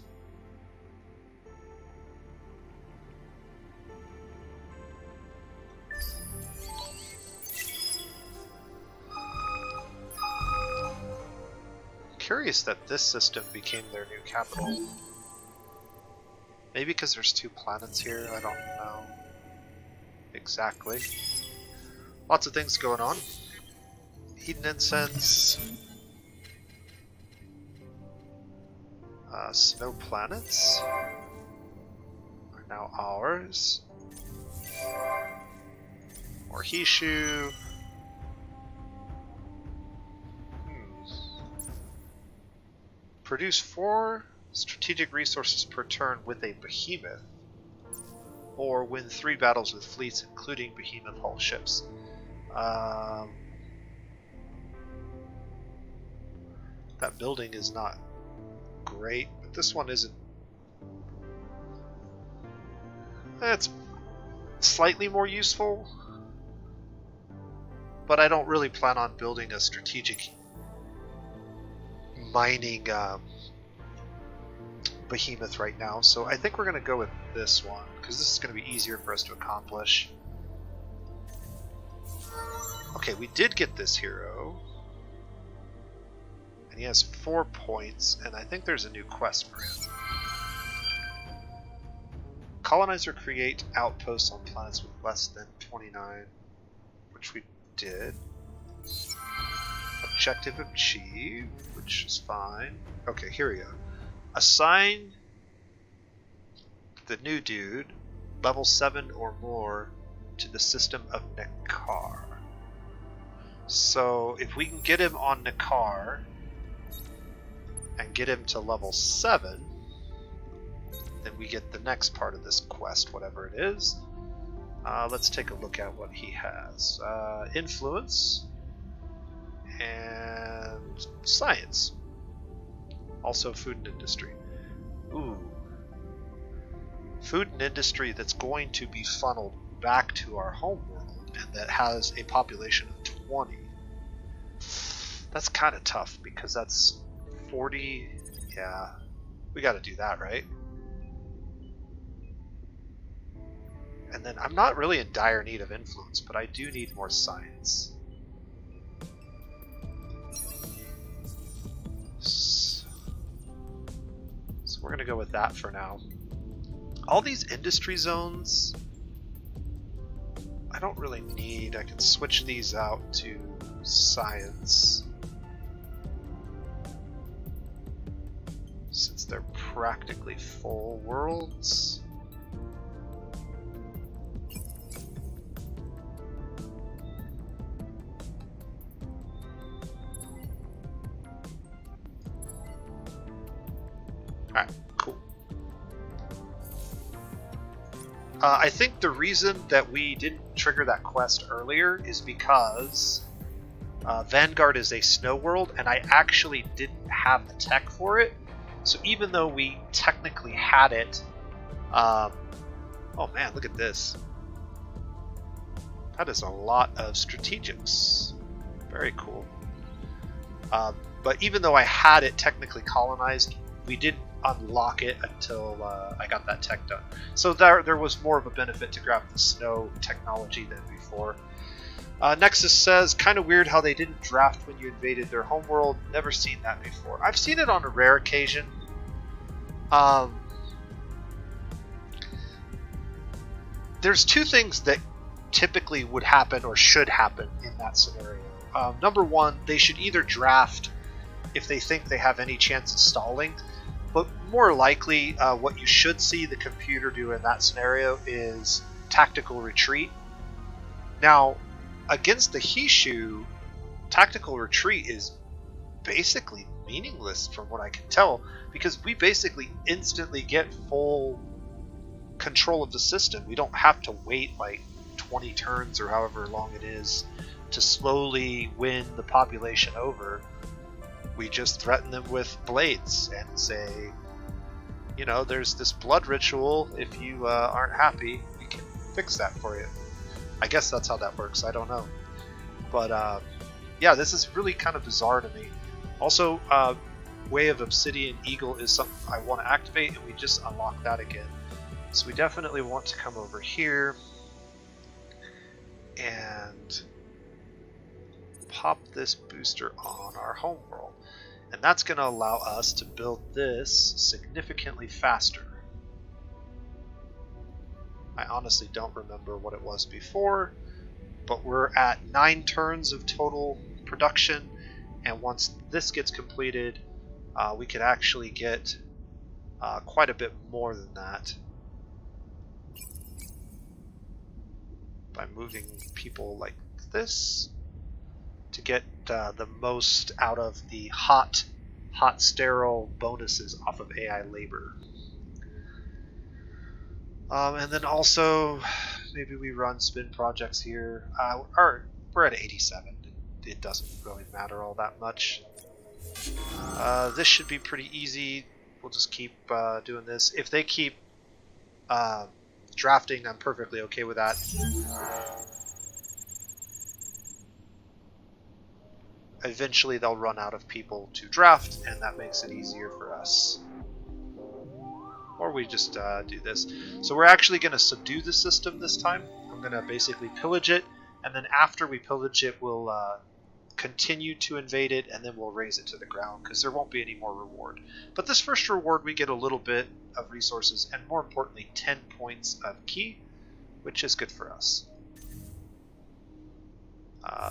Curious that this system became their new capital. Maybe because there's 2 planets here, I don't know exactly. Lots of things going on. Eden Incense. Snow planets are now ours. More Hissho. Produce 4 strategic resources per turn with a behemoth, or win 3 battles with fleets including behemoth hull ships. That building is not great, but this one isn't. It's slightly more useful, but I don't really plan on building a strategic mining behemoth right now, so I think we're going to go with this one because this is going to be easier for us to accomplish. Okay, we did get this hero, and he has 4 points, and I think there's a new quest for him. Colonize or create outposts on planets with less than 29, which we did. Objective achieved, which is fine. Okay, here we go. Assign the new dude level 7 or more to the system of NEKKAR. So if we can get him on NEKKAR and get him to level 7, then we get the next part of this quest, whatever it is. Let's take a look at what he has. Influence. And science. Also food and industry. Ooh. Food and industry that's going to be funneled back to our home world and that has a population of 20. That's kind of tough because that's 40. Yeah, we got to do that, right? And then I'm not really in dire need of influence, but I do need more science. So we're going to go with that for now. All these industry zones, I don't really need. I can switch these out to science, since they're practically full worlds. Alright, cool. I think the reason that we didn't trigger that quest earlier is because Vanguard is a snow world, and I actually didn't have the tech for it. So even though we technically had it, oh man, look at this. That is a lot of strategics. Very cool. But even though I had it technically colonized, we didn't unlock it until I got that tech done. So there was more of a benefit to grab the snow technology than before. Nexus says, kind of weird how they didn't draft when you invaded their homeworld. Never seen that before. I've seen it on a rare occasion. There's two things that typically would happen or should happen in that scenario. Number one, they should either draft if they think they have any chance of stalling, but more likely what you should see the computer do in that scenario is tactical retreat. Now, against the Hissho, tactical retreat is basically meaningless from what I can tell, because we basically instantly get full control of the system. We don't have to wait like 20 turns or however long it is to slowly win the population over. We just threaten them with blades and say, you know, there's this blood ritual. If you aren't happy, we can fix that for you. I guess that's how that works. I don't know. But yeah, this is really kind of bizarre to me. Also, Way of Obsidian Eagle is something I want to activate, and we just unlock that again. So we definitely want to come over here and pop this booster on our home world. And that's going to allow us to build this significantly faster. I honestly don't remember what it was before, but we're at 9 turns of total production, and once this gets completed, we could actually get quite a bit more than that by moving people like this to get the most out of the hot sterile bonuses off of AI labor. And then also, maybe we run spin projects here. We're at 87. It doesn't really matter all that much. This should be pretty easy. We'll just keep doing this. If they keep drafting, I'm perfectly okay with that. Eventually they'll run out of people to draft, and that makes it easier for us. Or we just do this. So we're actually going to subdue the system this time. I'm going to basically pillage it, and then after we pillage it, we'll continue to invade it, and then we'll raise it to the ground, because there won't be any more reward. But this first reward, we get a little bit of resources, and more importantly, 10 points of key, which is good for us.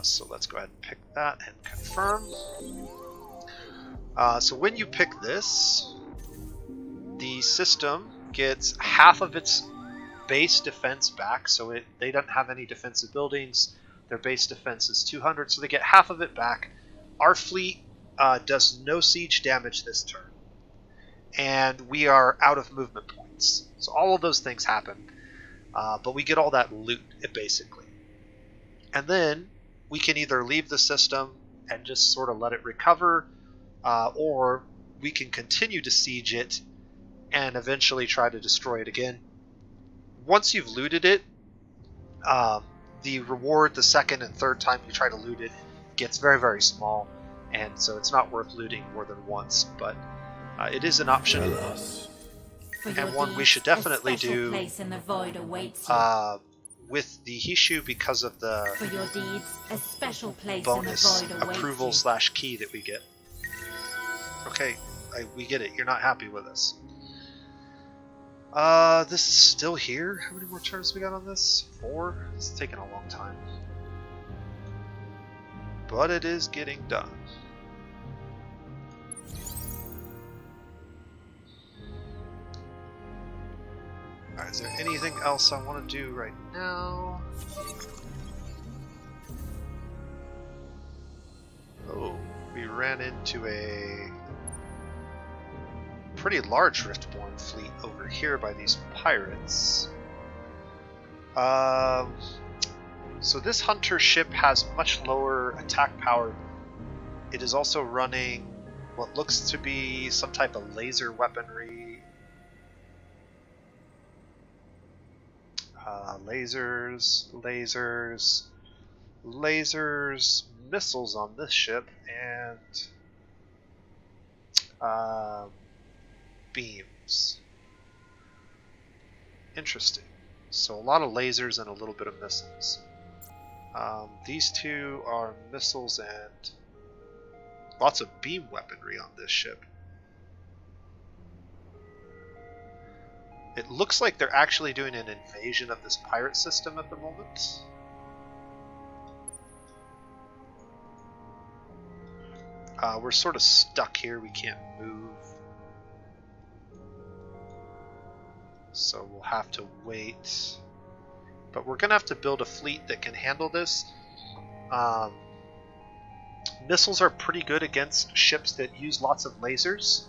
So let's go ahead and pick that and confirm. So when you pick this, the system gets half of its base defense back, so they don't have any defensive buildings. Their base defense is 200, so they get half of it back. Our fleet does no siege damage this turn, and we are out of movement points. So all of those things happen, but we get all that loot, basically. And then we can either leave the system and just sort of let it recover, or we can continue to siege it and eventually try to destroy it again. Once you've looted it, the reward the second and third time you try to loot it gets very, very small, and so it's not worth looting more than once, but it is an option, and one we should definitely do with the Hissho because of the For your deeds, a special place bonus in the void awaits approval you. / key that we get. Okay, we get it. You're not happy with us. This is still here. How many more turns we got on this? 4? It's taking a long time. But it is getting done. Alright, is there anything else I want to do right now? Oh, we ran into a pretty large Riftborn fleet over here by these pirates. So this hunter ship has much lower attack power. It is also running what looks to be some type of laser weaponry. Lasers, missiles on this ship, and beams. Interesting. So a lot of lasers and a little bit of missiles. These two are missiles and lots of beam weaponry on this ship. It looks like they're actually doing an invasion of this pirate system at the moment. We're sort of stuck here, we can't move. So we'll have to wait. But we're going to have to build a fleet that can handle this. Missiles are pretty good against ships that use lots of lasers.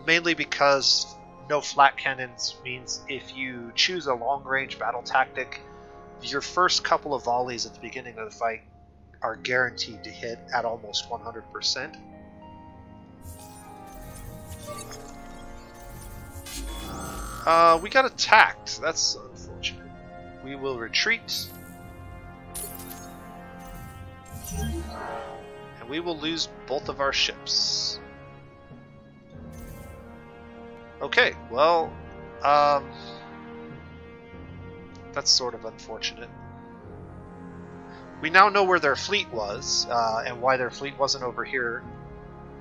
Mainly because no flat cannons means if you choose a long-range battle tactic, your first couple of volleys at the beginning of the fight are guaranteed to hit at almost 100%. We got attacked. That's unfortunate. We will retreat. And we will lose both of our ships. Okay, well, that's sort of unfortunate. We now know where their fleet was, and why their fleet wasn't over here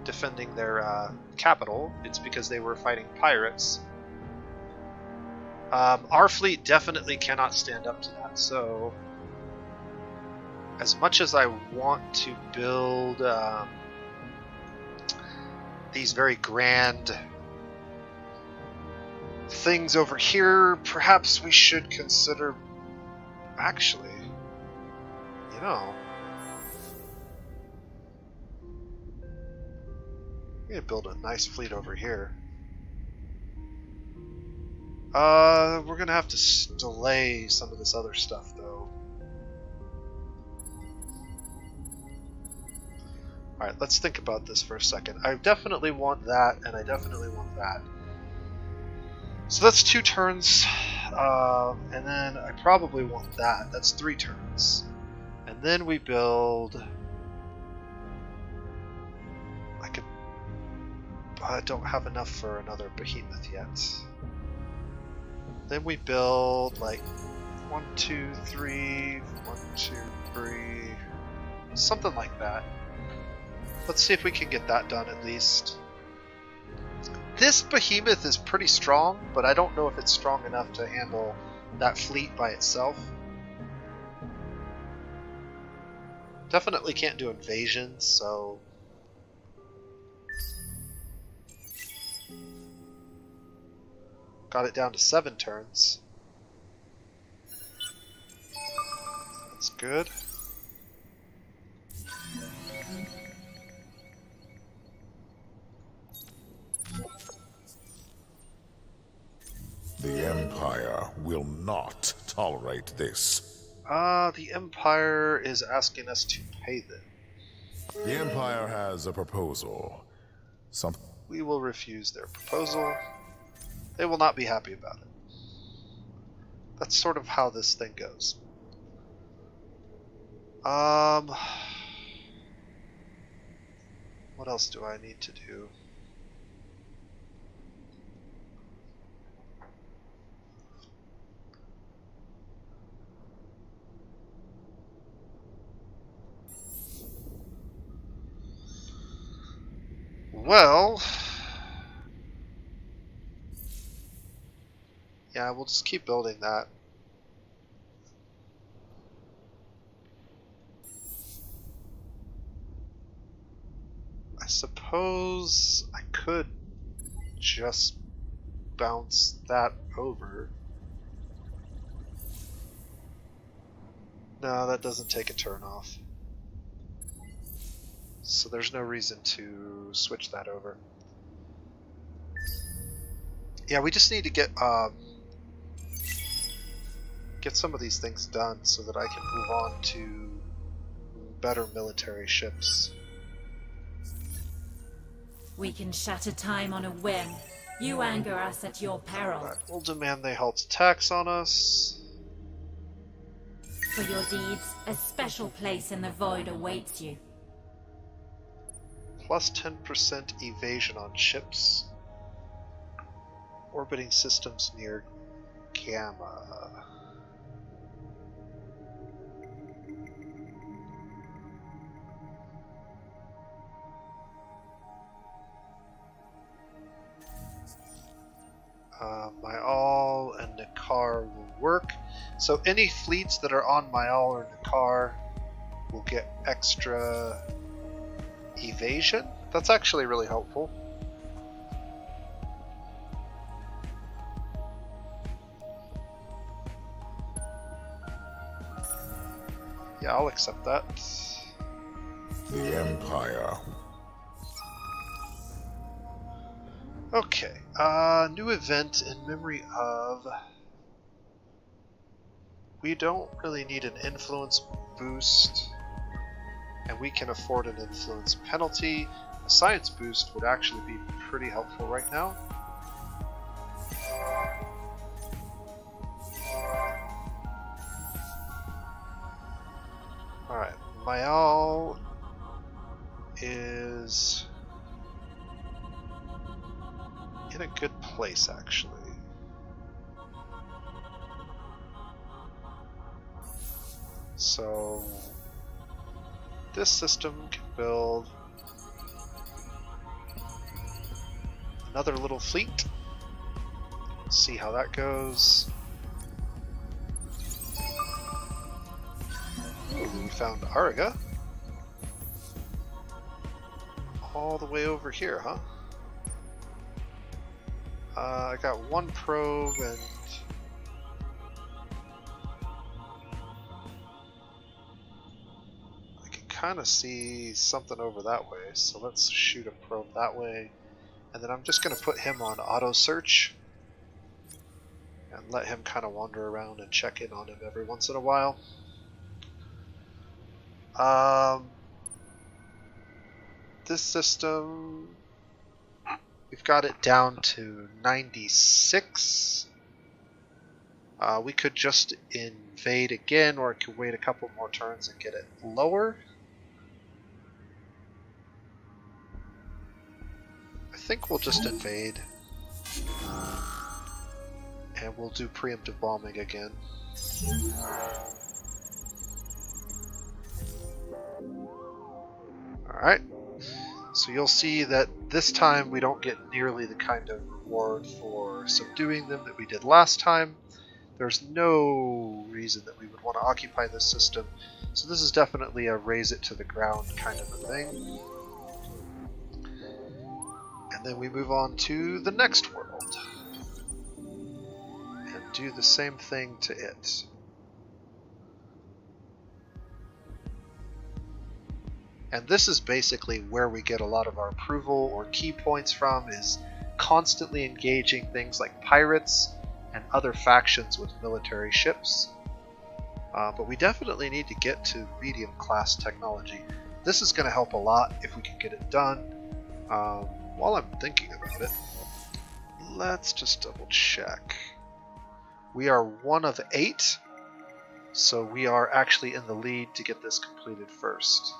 defending their capital. It's because they were fighting pirates. Our fleet definitely cannot stand up to that, so as much as I want to build these very grand things over here, perhaps we should consider, actually, you know, we could build a nice fleet over here. We're gonna have to delay some of this other stuff, though. Alright, let's think about this for a second. I definitely want that, and I definitely want that. So that's 2 turns, and then I probably want that. That's 3 turns. And then we build... I don't have enough for another behemoth yet. Then we build like 1, 2, 3, 1, 2, 3, something like that. Let's see if we can get that done at least. This behemoth is pretty strong, but I don't know if it's strong enough to handle that fleet by itself. Definitely can't do invasions, so... Got it down to 7 turns. That's good. The Empire will not tolerate this. The Empire is asking us to pay them. The Empire has a proposal. We will refuse their proposal. They will not be happy about it. That's sort of how this thing goes. What else do I need to do? Well, yeah, we'll just keep building that. I suppose I could just bounce that over. No, that doesn't take a turn off. So there's no reason to switch that over. Yeah, we just need to get some of these things done so that I can move on to better military ships. We can shatter time on a whim. You anger us at your peril. Right, we'll demand they halt attacks on us. For your deeds, a special place in the void awaits you. Plus 10% evasion on ships. Orbiting systems near Gamma. Mayal and NEKKAR will work. So any fleets that are on Mayal or NEKKAR will get extra evasion. That's actually really helpful. Yeah, I'll accept that. The Empire. Okay, new event in memory of... We don't really need an influence boost, and we can afford an influence penalty. A science boost would actually be pretty helpful right now. Alright, Mayal is in a good place, actually. So this system can build another little fleet. See how that goes. Ooh, we found Ariga. All the way over here, huh? I got one probe and I can kind of see something over that way, so let's shoot a probe that way. And then I'm just going to put him on auto search and let him kind of wander around and check in on him every once in a while. This system, we've got it down to 96. We could just invade again, or I could wait a couple more turns and get it lower. I think we'll just invade. And we'll do preemptive bombing again. Alright. So you'll see that this time we don't get nearly the kind of reward for subduing them that we did last time. There's no reason that we would want to occupy this system, so this is definitely a raze it to the ground kind of a thing. And then we move on to the next world and do the same thing to it. And this is basically where we get a lot of our approval or key points from, is constantly engaging things like pirates and other factions with military ships. But we definitely need to get to medium class technology. This is going to help a lot if we can get it done. While I'm thinking about it, let's just double check. We are 1 of 8, so we are actually in the lead to get this completed first.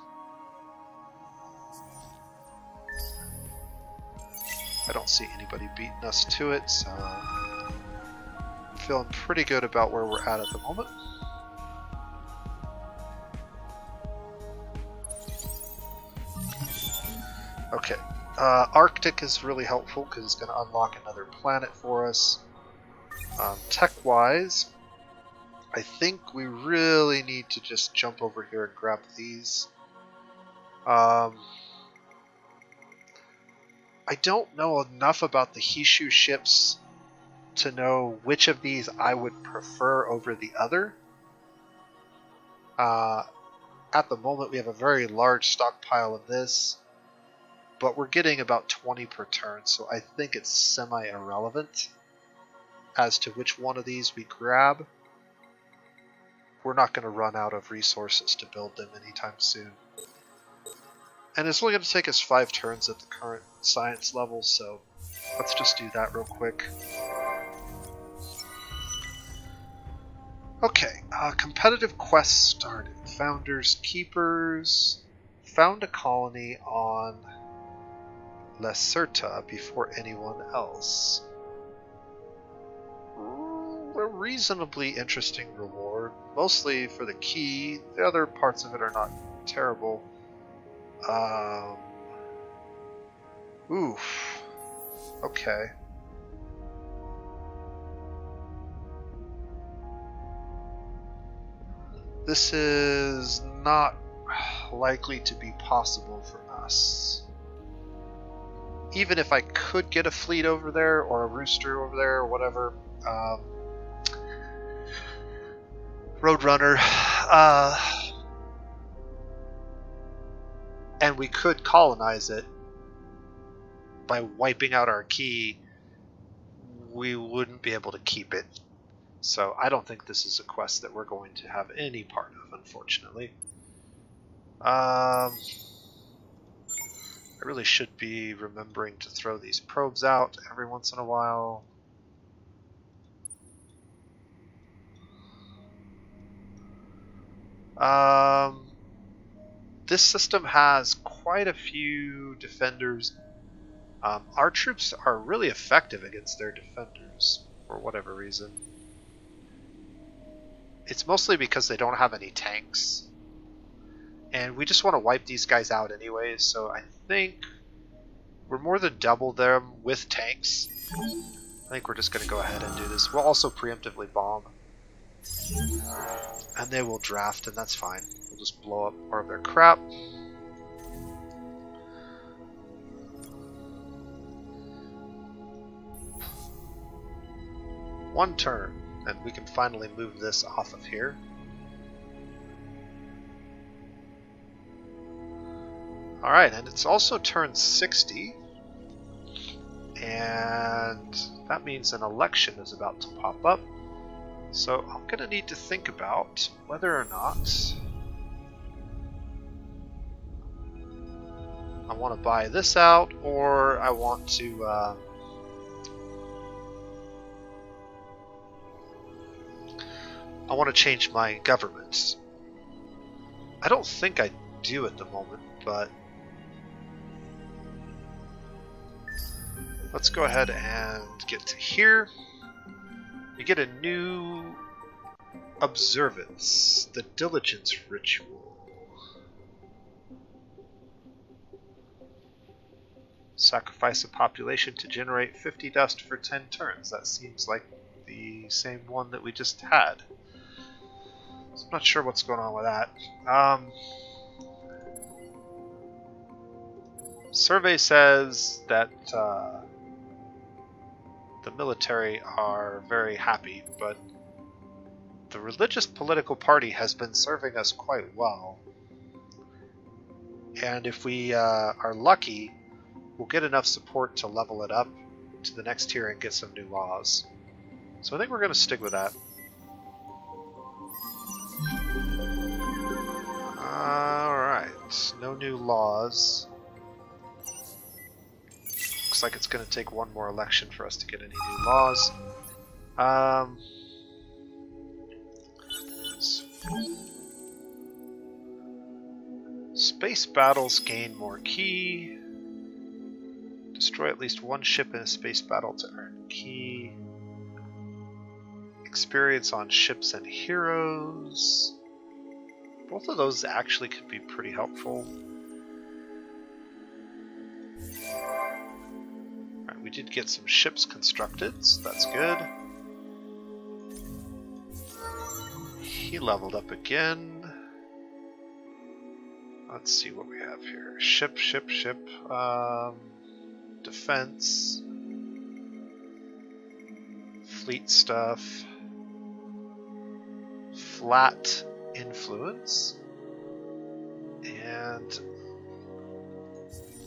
I don't see anybody beating us to it, so I'm feeling pretty good about where we're at the moment. Okay, Arctic is really helpful because it's going to unlock another planet for us. Tech-wise, I think we really need to just jump over here and grab these. I don't know enough about the Hissho ships to know which of these I would prefer over the other. At the moment, we have a very large stockpile of this, but we're getting about 20 per turn, so I think it's semi-irrelevant as to which one of these we grab. We're not going to run out of resources to build them anytime soon. And it's only going to take us 5 turns at the current science level, so let's just do that real quick. Okay, competitive quest started. Founders, Keepers found a colony on Lacerta before anyone else. A reasonably interesting reward, mostly for the key. The other parts of it are not terrible. Oof. Okay. This is not likely to be possible for us. Even if I could get a fleet over there, or a rooster over there, or whatever, Roadrunner, and we could colonize it by wiping out our key, we wouldn't be able to keep it. So I don't think this is a quest that we're going to have any part of, unfortunately. I really should be remembering to throw these probes out every once in a while. This system has quite a few defenders. Our troops are really effective against their defenders, for whatever reason. It's mostly because they don't have any tanks. And we just want to wipe these guys out anyways, so I think we're more than double them with tanks. I think we're just going to go ahead and do this. We'll also preemptively bomb. And they will draft, and that's fine. We'll just blow up more of their crap. One turn, and we can finally move this off of here. Alright, and it's also turn 60, and that means an election is about to pop up. So I'm going to need to think about whether or not I want to buy this out, or I want to change my government. I don't think I do at the moment, but let's go ahead and get to here. We get a new observance, the diligence ritual. Sacrifice a population to generate 50 dust for 10 turns. That seems like the same one that we just had. So I'm not sure what's going on with that. Survey says that the military are very happy, but the religious political party has been serving us quite well. And if we are lucky, we'll get enough support to level it up to the next tier and get some new laws. So I think we're going to stick with that. Alright, no new laws. Looks like it's going to take one more election for us to get any new laws. Space battles gain more key. Destroy at least one ship in a space battle to earn key. Experience on ships and heroes. Both of those actually could be pretty helpful. Alright, we did get some ships constructed, so that's good. He leveled up again. Let's see what we have here. Ship. Defense. Fleet stuff. Flat influence. And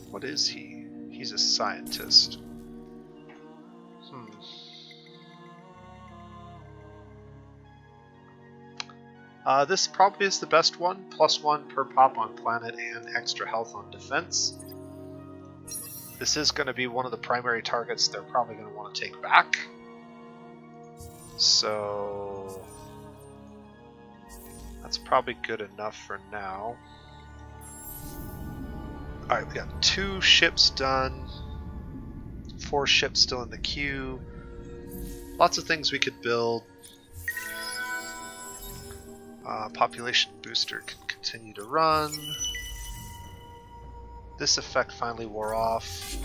what is he? He's a scientist. This probably is the best one. +1 per pop on planet and extra health on defense. This is going to be one of the primary targets they're probably going to want to take back. So that's probably good enough for now. Alright, we got 2 ships done. 4 ships still in the queue. Lots of things we could build. Population booster can continue to run. This effect finally wore off.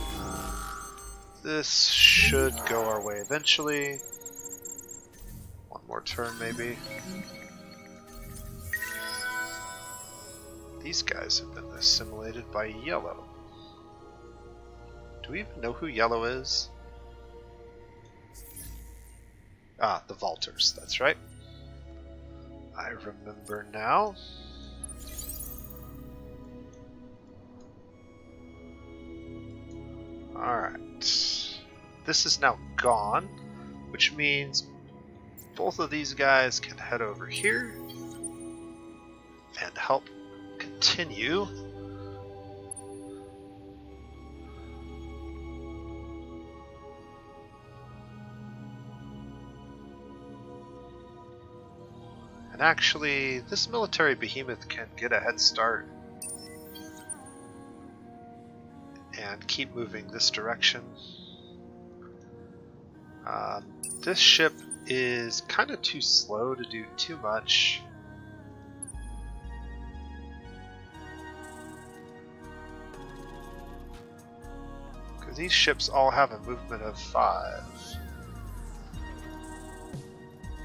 This should go our way eventually. One more turn maybe. These guys have been assimilated by yellow. Do we even know who yellow is? Ah, the Vaulters, that's right. I remember now. Alright. This is now gone, which means both of these guys can head over here and help continue. And actually, this military behemoth can get a head start and keep moving this direction. This ship is kind of too slow to do too much. Because these ships all have a movement of 5.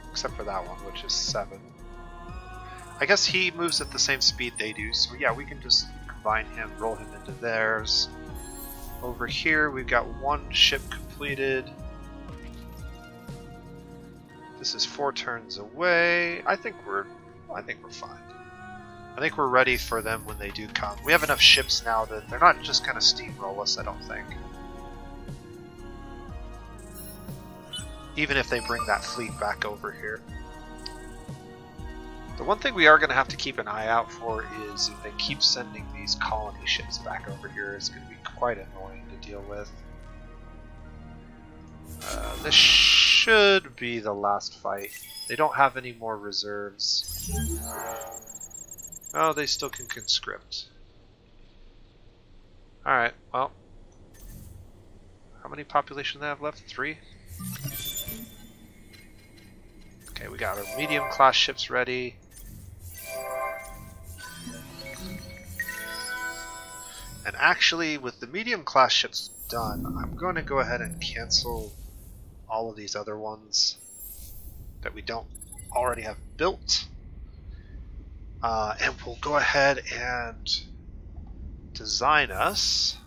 Except for that one, which is 7. I guess he moves at the same speed they do, so yeah, we can just combine him, roll him into theirs. Over here, we've got 1 ship completed. This is 4 turns away. I think we're fine. I think we're ready for them when they do come. We have enough ships now that they're not just gonna steamroll us, I don't think. Even if they bring that fleet back over here. The one thing we are going to have to keep an eye out for is if they keep sending these colony ships back over here, it's going to be quite annoying to deal with. This should be the last fight. They don't have any more reserves. Oh, they still can conscript. Alright, well. How many population do they have left? 3? Okay, we got our medium class ships ready. And actually, with the medium class ships done, I'm going to go ahead and cancel all of these other ones that we don't already have built. And we'll go ahead and design us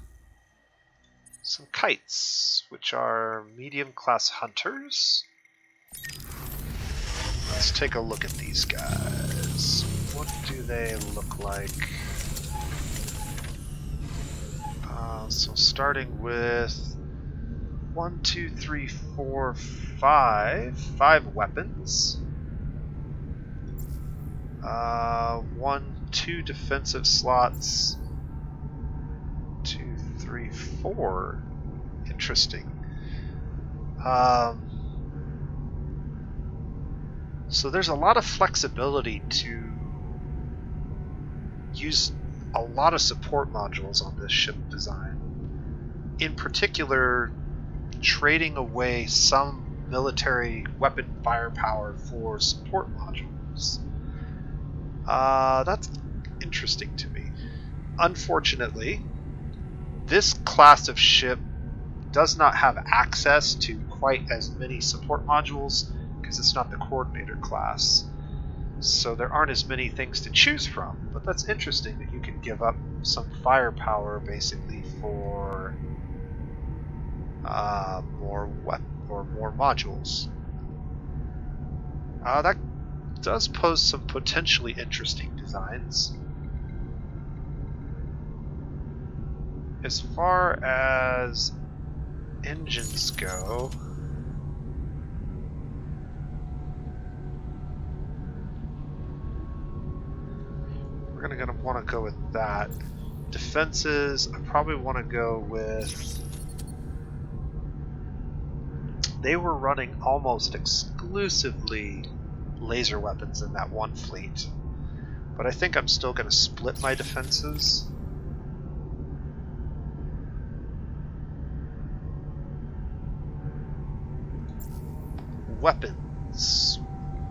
some kites, which are medium class hunters. Let's take a look at these guys. What do they look like? So starting with 1, 2, 3, 4, 5 weapons. 2 defensive slots. 2, 3, 4. Interesting. So there's a lot of flexibility to use a lot of support modules on this ship design. In particular, trading away some military weapon firepower for support modules. That's interesting to me. Unfortunately, this class of ship does not have access to quite as many support modules because it's not the coordinator class. So there aren't as many things to choose from, but that's interesting that you can give up some firepower basically for more modules. That does pose some potentially interesting designs. As far as engines go, we're gonna want to go with that. Defenses, I probably want to go with... They were running almost exclusively laser weapons in that one fleet, but I think I'm still going to split my defenses. Weapons.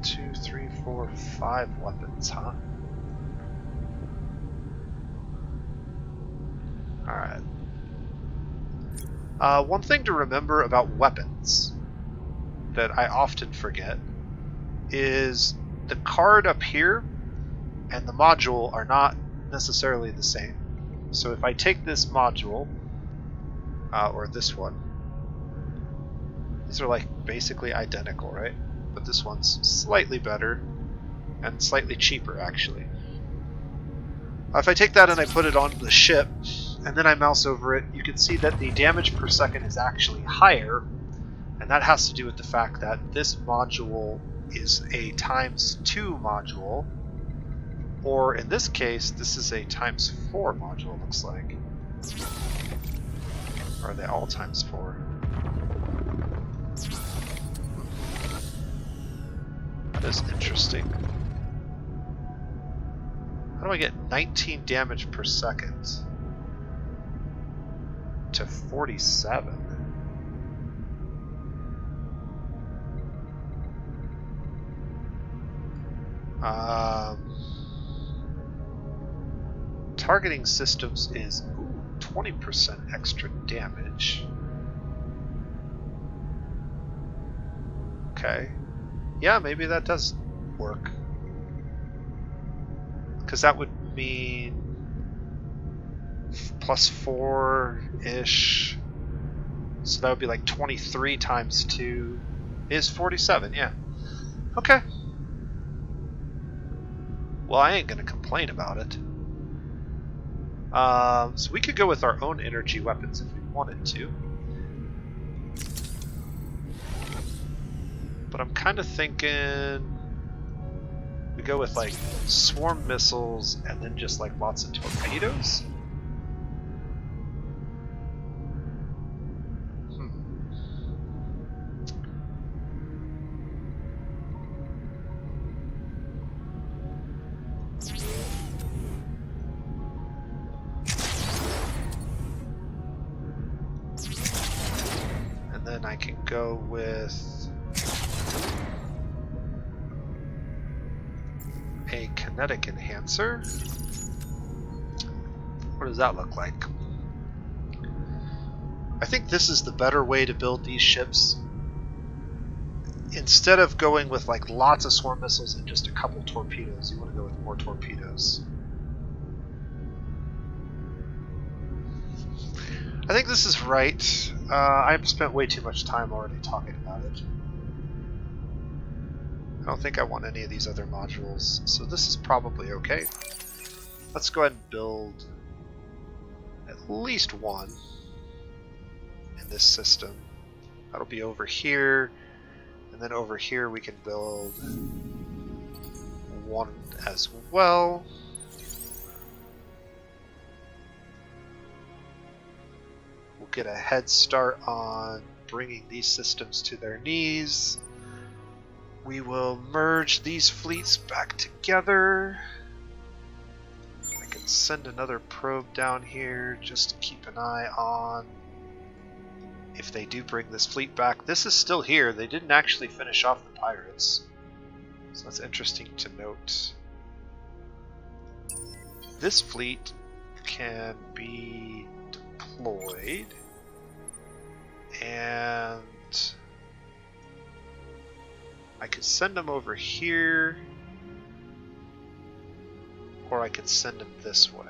2, 3, 4, 5 weapons, huh? Alright. One thing to remember about weapons that I often forget is the card up here and the module are not necessarily the same. So if I take this module, or this one, these are like basically identical, right? But this one's slightly better and slightly cheaper actually. If I take that and I put it on the ship and then I mouse over it, you can see that the damage per second is actually higher, and that has to do with the fact that this module is a ×2 module, or in this case, this is a ×4 module, it looks like. Or are they all ×4? That is interesting. How do I get 19 damage per second to 47? Targeting systems is 20% extra damage. Okay. Yeah, maybe that does work. Because that would mean +4-ish. So that would be like 23 times 2 is 47, yeah. Okay. Well, I ain't gonna complain about it. So we could go with our own energy weapons if we wanted to. But I'm kind of thinking we go with like swarm missiles and then just like lots of torpedoes. And then I can go with a kinetic enhancer. What does that look like? I think this is the better way to build these ships. Instead of going with like lots of swarm missiles and just a couple torpedoes, you want to go with more torpedoes. I think this is right. I've spent way too much time already talking about it. I don't think I want any of these other modules, so this is probably okay. Let's go ahead and build at least one in this system. That'll be over here, and then over here we can build one as well. We'll get a head start on bringing these systems to their knees. We will merge these fleets back together. I can send another probe down here just to keep an eye on if they do bring this fleet back. This is still here. They didn't actually finish off the pirates. So that's interesting to note. This fleet can be deployed. And I could send them over here, or I could send them this way.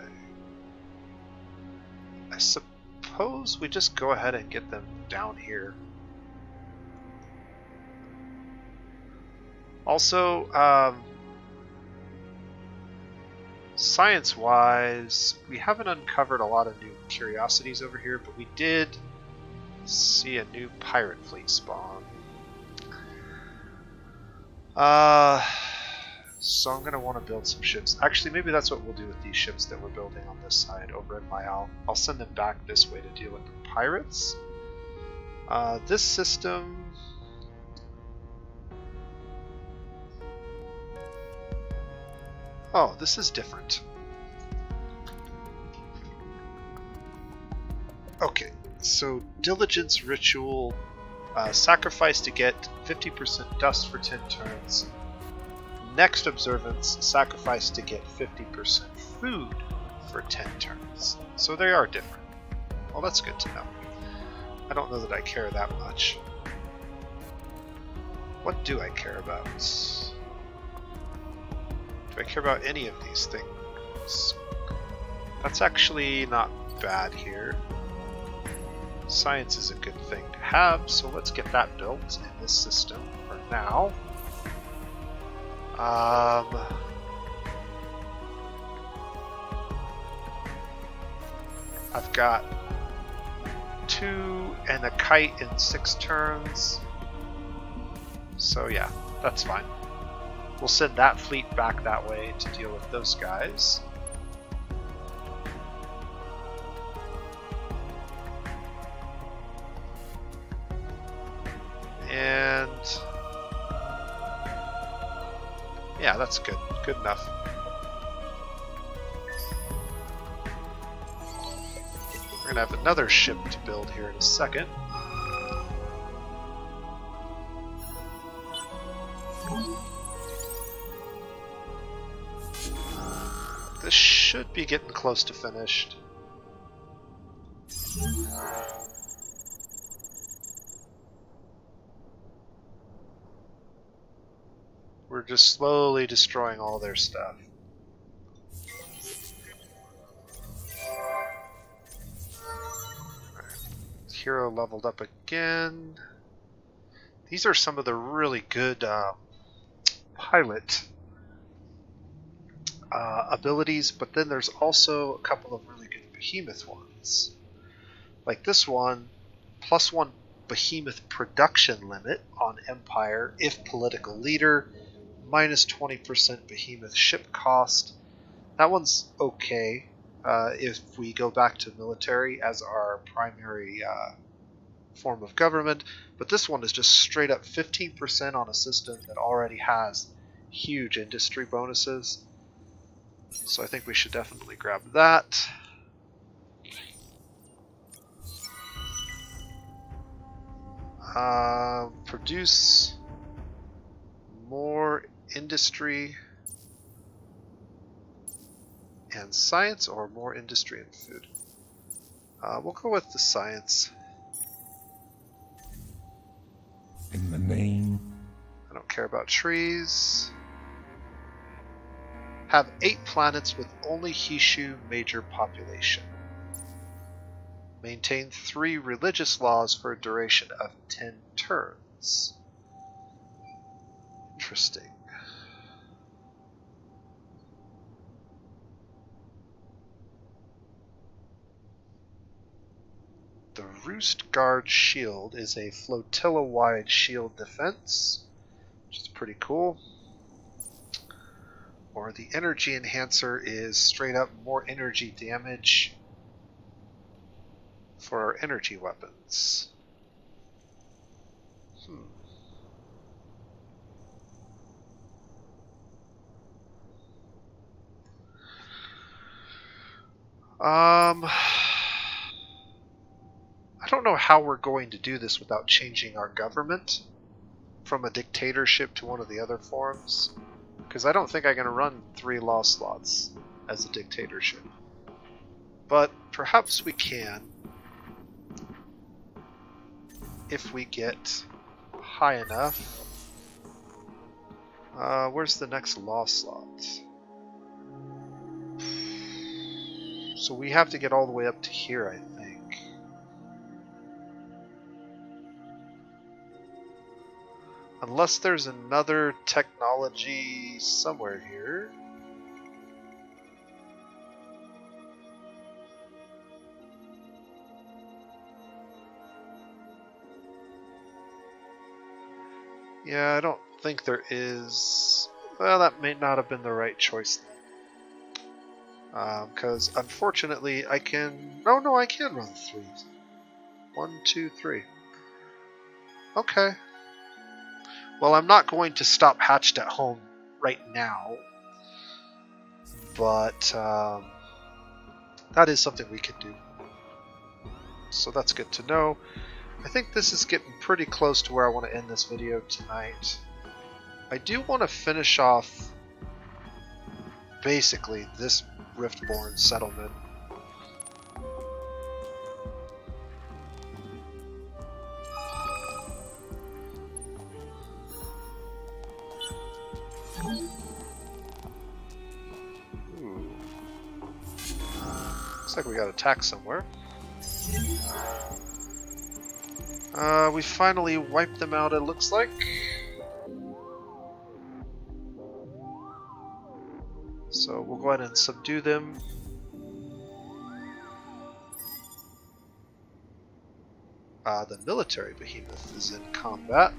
I suppose we just go ahead and get them down here. Also, science-wise, we haven't uncovered a lot of new curiosities over here, but we did see a new pirate fleet spawn. So I'm going to want to build some ships. Actually, maybe that's what we'll do with these ships that we're building on this side over at Mayal. I'll send them back this way to deal with the pirates. This system... Oh, this is different. Okay, so Diligence Ritual, sacrifice to get 50% dust for 10 turns. Next Observance, sacrifice to get 50% food for 10 turns. So they are different. Well, that's good to know. I don't know that I care that much. What do I care about? Do I care about any of these things? That's actually not bad here. Science is a good thing to have, so let's get that built in this system for now. I've got 2 and a kite in 6 turns. So yeah, that's fine. We'll send that fleet back that way to deal with those guys. And yeah, that's good. Good enough. We're gonna have another ship to build here in a second. This should be getting close to finished. We're just slowly destroying all their stuff. Hero leveled up again. These are some of the really good pilot abilities, but then there's also a couple of really good behemoth ones. Like this one, +1 behemoth production limit on Empire if political leader, -20% behemoth ship cost. That one's okay if we go back to military as our primary form of government, but this one is just straight up 15% on a system that already has huge industry bonuses. So I think we should definitely grab that. Produce more industry and science, or more industry and food. We'll go with the science. In the name. I don't care about trees. Have 8 planets with only Hissho major population. Maintain 3 religious laws for a duration of 10 turns. Interesting. The Roost Guard Shield is a flotilla-wide shield defense, which is pretty cool. Or the energy enhancer is straight up more energy damage for our energy weapons. I don't know how we're going to do this without changing our government from a dictatorship to one of the other forms, because I don't think I'm going to run 3 law slots as a dictatorship. But perhaps we can if we get high enough. Where's the next law slot? So we have to get all the way up to here, I think. Unless there's another technology somewhere here. Yeah, I don't think there is. Well, that may not have been the right choice then. Because unfortunately I can... Oh no, I can run 3. 1, 2, 3. Okay. Well, I'm not going to stop Hatched at Home right now, but that is something we can do. So that's good to know. I think this is getting pretty close to where I want to end this video tonight. I do want to finish off basically this Riftborn settlement. Looks like we got attacked somewhere. We finally wiped them out, it looks like. So we'll go ahead and subdue them. The military behemoth is in combat.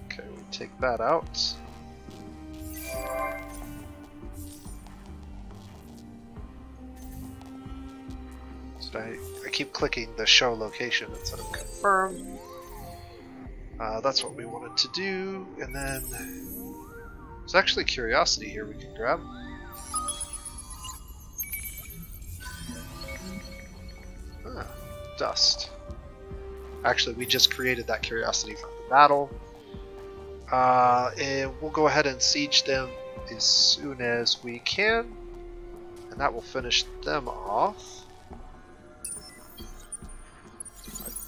Okay, we take that out. So I keep clicking the show location instead of confirm. That's what we wanted to do, and then there's actually curiosity here we can grab. Dust. Actually, we just created that curiosity from the battle. And we'll go ahead and siege them as soon as we can, and that will finish them off.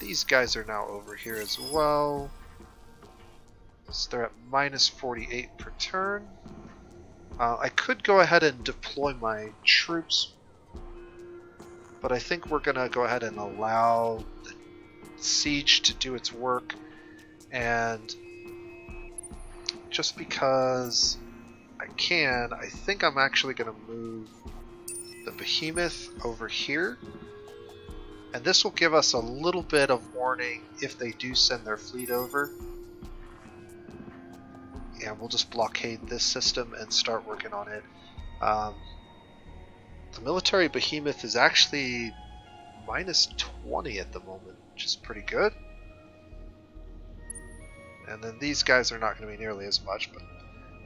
These guys are now over here as well. So they're at minus 48 per turn. I could go ahead and deploy my troops, but I think we're going to go ahead and allow the siege to do its work. And just because I can, I think I'm actually going to move the behemoth over here. And this will give us a little bit of warning if they do send their fleet over. And we'll just blockade this system and start working on it. The military behemoth is actually minus 20 at the moment, which is pretty good. And then these guys are not going to be nearly as much, but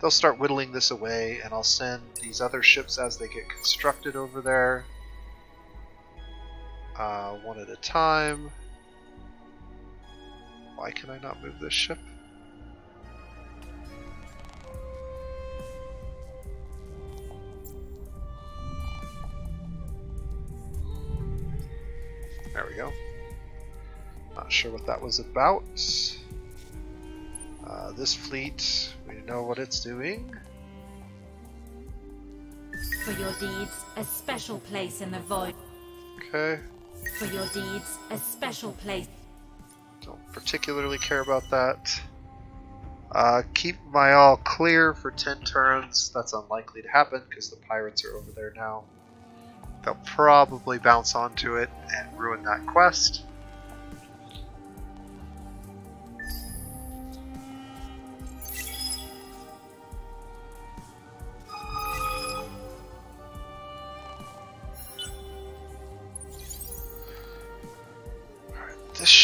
they'll start whittling this away, and I'll send these other ships as they get constructed over there. One at a time. Why can I not move this ship? There we go. Not sure what that was about. This fleet, we know what it's doing. For your deeds, a special place in the void. Okay. For your deeds, a special place. Don't particularly care about that. Keep my all clear for 10 turns. That's unlikely to happen because the pirates are over there now. They'll probably bounce onto it and ruin that quest.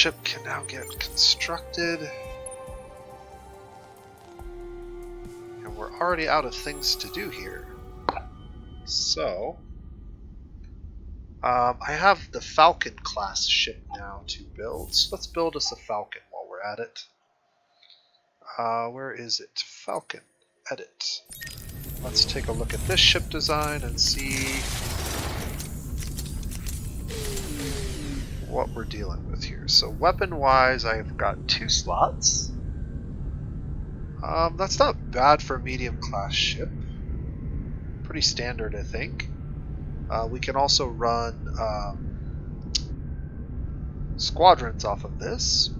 ship can now get constructed. And we're already out of things to do here. So, I have the Falcon class ship now to build. So let's build us a Falcon while we're at it. Where is it? Falcon. Edit. Let's take a look at this ship design and see what we're dealing with here. So weapon-wise, I've got 2 slots. That's not bad for a medium-class ship. Pretty standard, I think. We can also run squadrons off of this.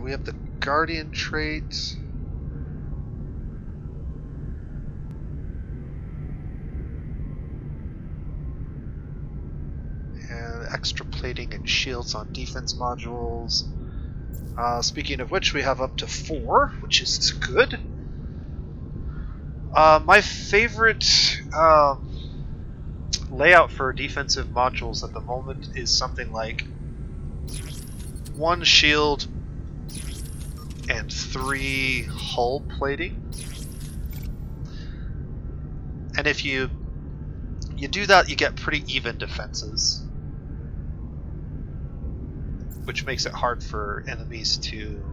We have the Guardian trait. And extra plating and shields on defense modules. Speaking of which, we have up to 4, which is good. My favorite layout for defensive modules at the moment is something like 1 shield and 3 hull plating. And if you do that, you get pretty even defenses, which makes it hard for enemies to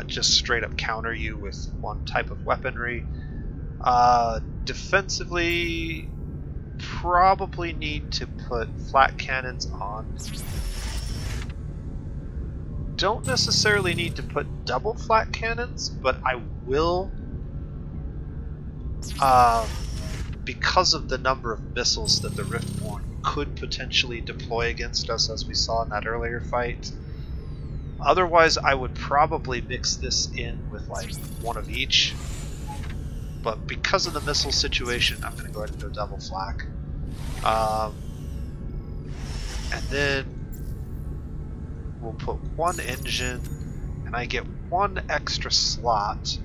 just straight up counter you with one type of weaponry. Defensively, probably need to put flat cannons on. Don't necessarily need to put double flat cannons, but I will, because of the number of missiles that the Riftborn could potentially deploy against us, as we saw in that earlier fight. Otherwise, I would probably mix this in with like 1 of each. But because of the missile situation, I'm going to go ahead and go double flak. And then we'll put 1 engine, and I get 1 extra slot.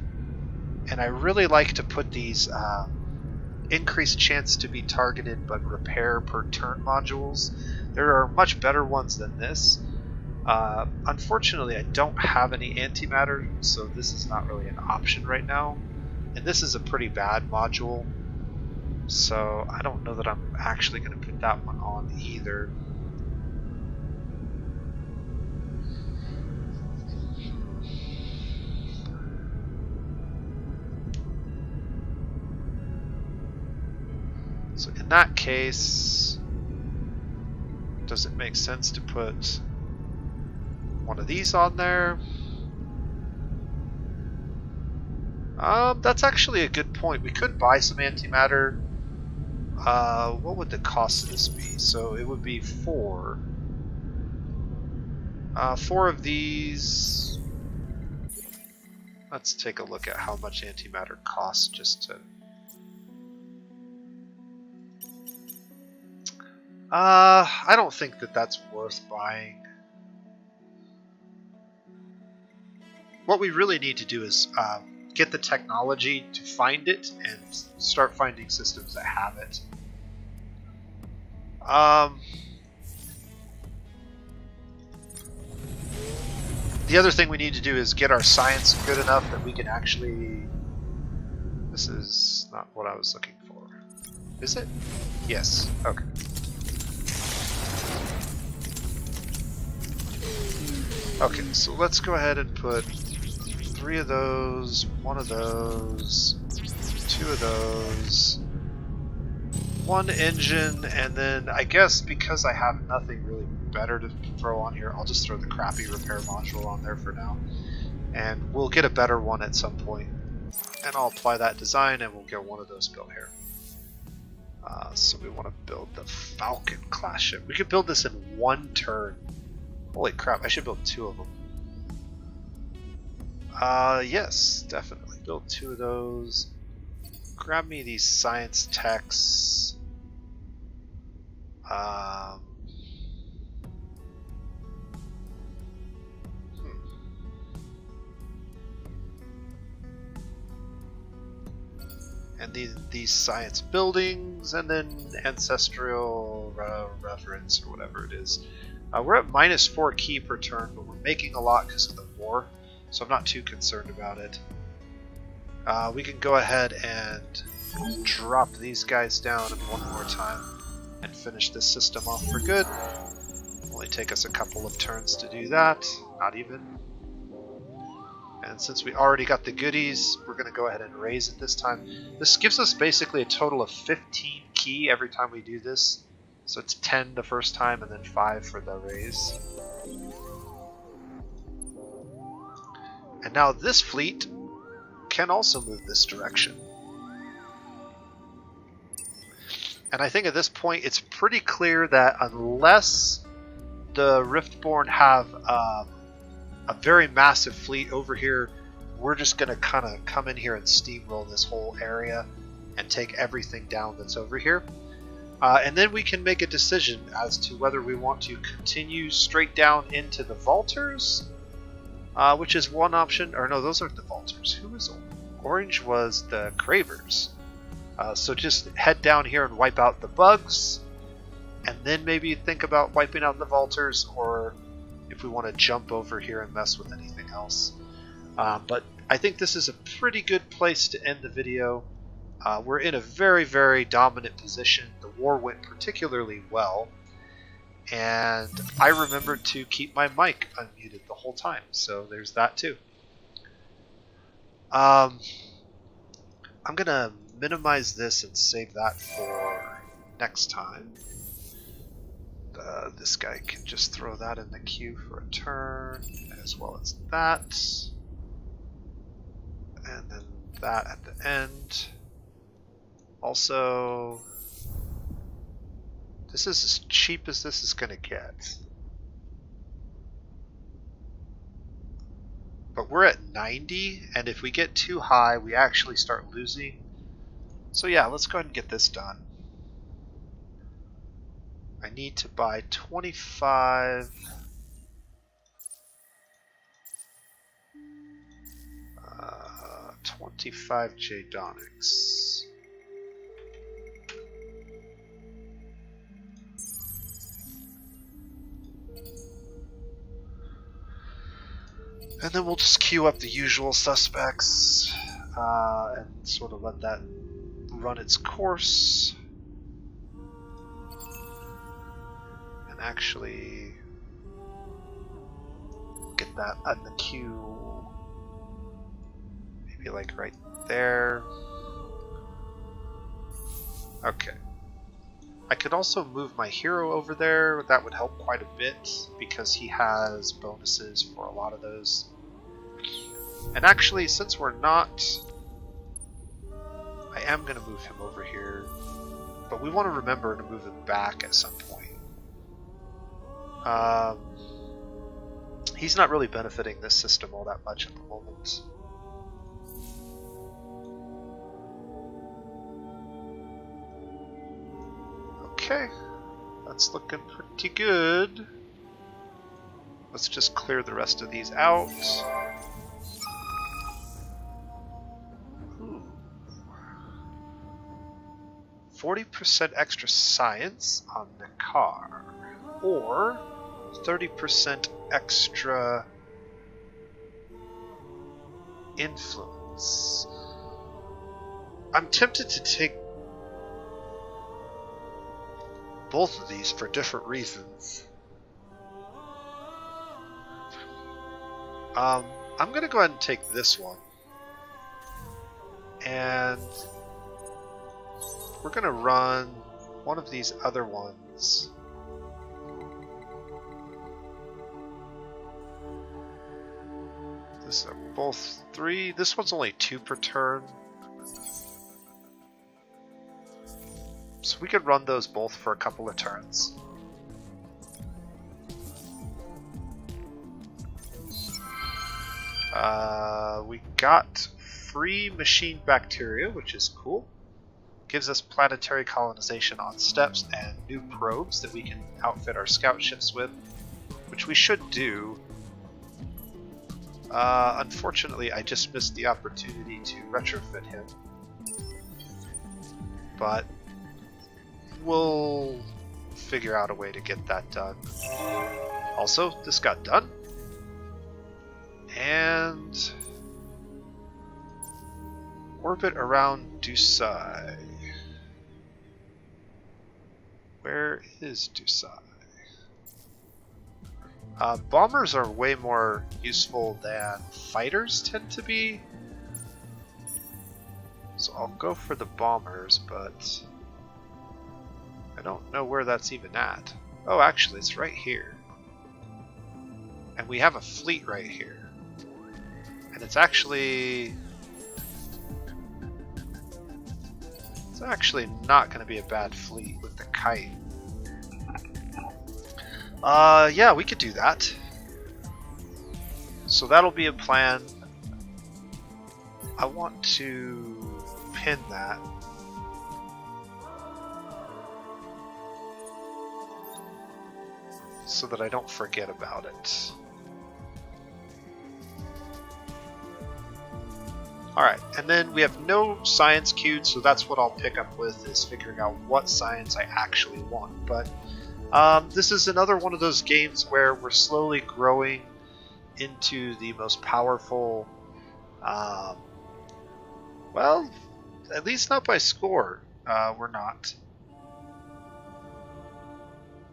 And I really like to put these increased chance to be targeted but repair per turn modules. There are much better ones than this. Unfortunately, I don't have any antimatter, so this is not really an option right now. And this is a pretty bad module, so I don't know that I'm actually going to put that one on either. So in that case, does it make sense to put 1 of these on there? That's actually a good point. We could buy some antimatter. What would the cost of this be? So it would be 4. 4 of these. Let's take a look at how much antimatter costs just to... I don't think that that's worth buying. What we really need to do is get the technology to find it and start finding systems that have it. The other thing we need to do is get our science good enough that we can actually... This is not what I was looking for. Is it? Yes. Okay. Okay, so let's go ahead and put 3 of those, 1 of those, 2 of those, 1 engine, and then I guess because I have nothing really better to throw on here, I'll just throw the crappy repair module on there for now. And we'll get a better one at some point. And I'll apply that design and we'll get 1 of those built here. So we want to build the Falcon class ship. We could build this in 1 turn. Holy crap, I should build 2 of them. Yes, definitely. Build 2 of those. Grab me these science techs. And these science buildings, and then ancestral reverence or whatever it is. We're at -4 ki per turn, but we're making a lot because of the war, so I'm not too concerned about it. We can go ahead and drop these guys down one more time and finish this system off for good. Only take us a couple of turns to do that, not even. And since we already got the goodies, we're going to go ahead and raise it this time. This gives us basically a total of 15 ki every time we do this. So it's 10 the first time and then 5 for the raise. And now this fleet can also move this direction. And I think at this point it's pretty clear that unless the Riftborn have a very massive fleet over here, we're just going to kind of come in here and steamroll this whole area and take everything down that's over here. And then we can make a decision as to whether we want to continue straight down into the Vaulters, which is one option. Or no, those aren't the Vaulters. Who was orange? Was the Cravers. So just head down here and wipe out the bugs, and then maybe think about wiping out the Vaulters, or if we want to jump over here and mess with anything else. But I think this is a pretty good place to end the video. We're in a very, very dominant position. The war went particularly well, and I remembered to keep my mic unmuted the whole time, so there's that too. I'm gonna minimize this and save that for next time. This guy can just throw that in the queue for a turn, as well as that, and then that at the end. Also, this is as cheap as this is going to get. But we're at 90, and if we get too high, we actually start losing. So yeah, let's go ahead and get this done. I need to buy 25 25 Jadonics. And then we'll just queue up the usual suspects and sort of let that run its course. And actually get that on the queue. Maybe like right there. Okay. I could also move my hero over there. That would help quite a bit because he has bonuses for a lot of those. And actually, since we're not, I am going to move him over here. But we want to remember to move him back at some point. He's not really benefiting this system all that much at the moment. Okay, that's looking pretty good. Let's just clear the rest of these out. 40% extra science on NEKKAR, or 30% extra influence. I'm tempted to take both of these for different reasons. I'm going to go ahead and take this one. And we're going to run one of these other ones. This are both 3. This one's only 2 per turn. So we could run those both for a couple of turns. We got free machine bacteria, which is cool. Gives us planetary colonization on steps and new probes that we can outfit our scout ships with, which we should do. Unfortunately, I just missed the opportunity to retrofit him. But we'll figure out a way to get that done. Also, this got done. And orbit around DECISIVE. Where is DECISIVE? Bombers are way more useful than fighters tend to be. So I'll go for the bombers, but I don't know where that's even at. Oh, actually, it's right here. And we have a fleet right here. And it's actually not going to be a bad fleet with the kite. Yeah, we could do that. So that'll be a plan. I want to pin that. So that I don't forget about it. Alright, and then we have no science queued, so that's what I'll pick up with, is figuring out what science I actually want. But this is another one of those games where we're slowly growing into the most powerful, well, at least not by score, we're not.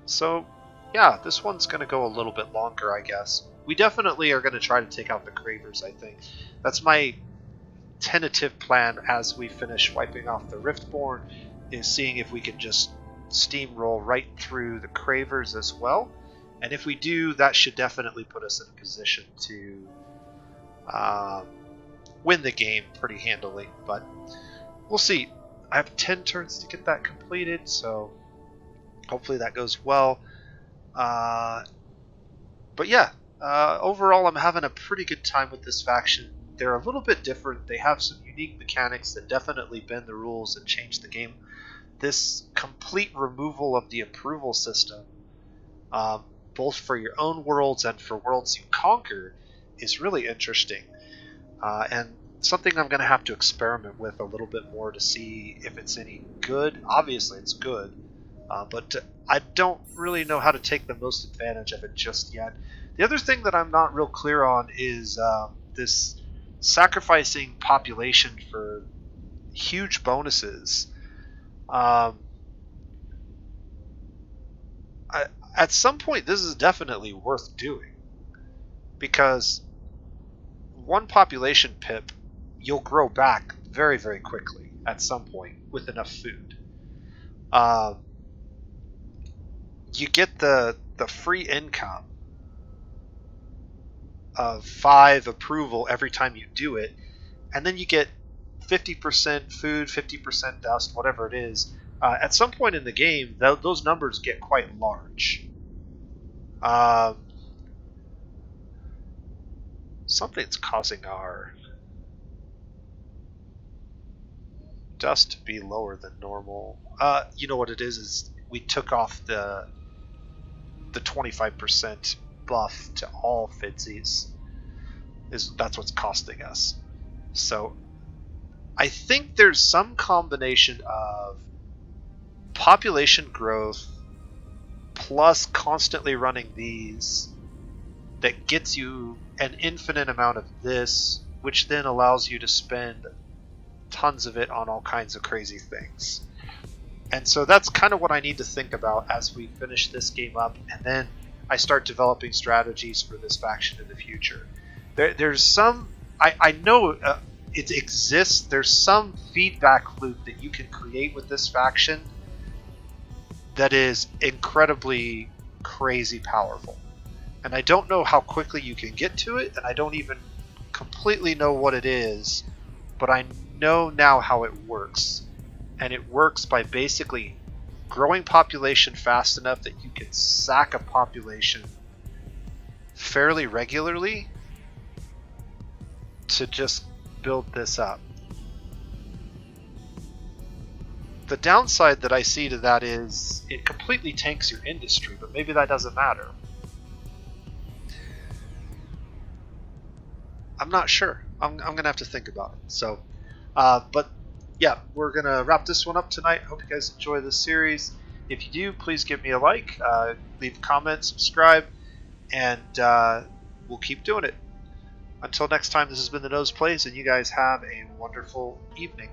So, yeah, this one's going to go a little bit longer, I guess. We definitely are going to try to take out the Cravers, I think. That's my tentative plan as we finish wiping off the Riftborn, is seeing if we can just steamroll right through the Cravers as well. And if we do, that should definitely put us in a position to win the game pretty handily. But we'll see. I have 10 turns to get that completed, so hopefully that goes well. But yeah, overall I'm having a pretty good time with this faction. They're a little bit different. They have some unique mechanics that definitely bend the rules and change the game. This complete removal of the approval system, both for your own worlds and for worlds you conquer, is really interesting. And something I'm going to have to experiment with a little bit more to see if it's any good. Obviously it's good, but I don't really know how to take the most advantage of it just yet. The other thing that I'm not real clear on is this sacrificing population for huge bonuses. At some point this is definitely worth doing, because one population pip you'll grow back very, very quickly at some point with enough food. You get the free income of 5 approval every time you do it, and then you get 50% food, 50% dust, whatever it is. At some point in the game, those numbers get quite large. Something's causing our dust to be lower than normal. You know what it is we took off the 25% buff to all Fidsies. That's what's costing us. So I think there's some combination of population growth plus constantly running these that gets you an infinite amount of this, which then allows you to spend tons of it on all kinds of crazy things. And so that's kind of what I need to think about as we finish this game up, and then I start developing strategies for this faction in the future. There's some, I know it exists, there's some feedback loop that you can create with this faction that is incredibly crazy powerful. And I don't know how quickly you can get to it, and I don't even completely know what it is, but I know now how it works. And it works by basically growing population fast enough that you can sack a population fairly regularly to just build this up. The downside that I see to that is it completely tanks your industry, but maybe that doesn't matter. I'm not sure. I'm going to have to think about it. So, but yeah, we're going to wrap this one up tonight. Hope you guys enjoy this series. If you do, please give me a like, leave a comment, subscribe, and we'll keep doing it. Until next time, this has been The Nose Plays, and you guys have a wonderful evening.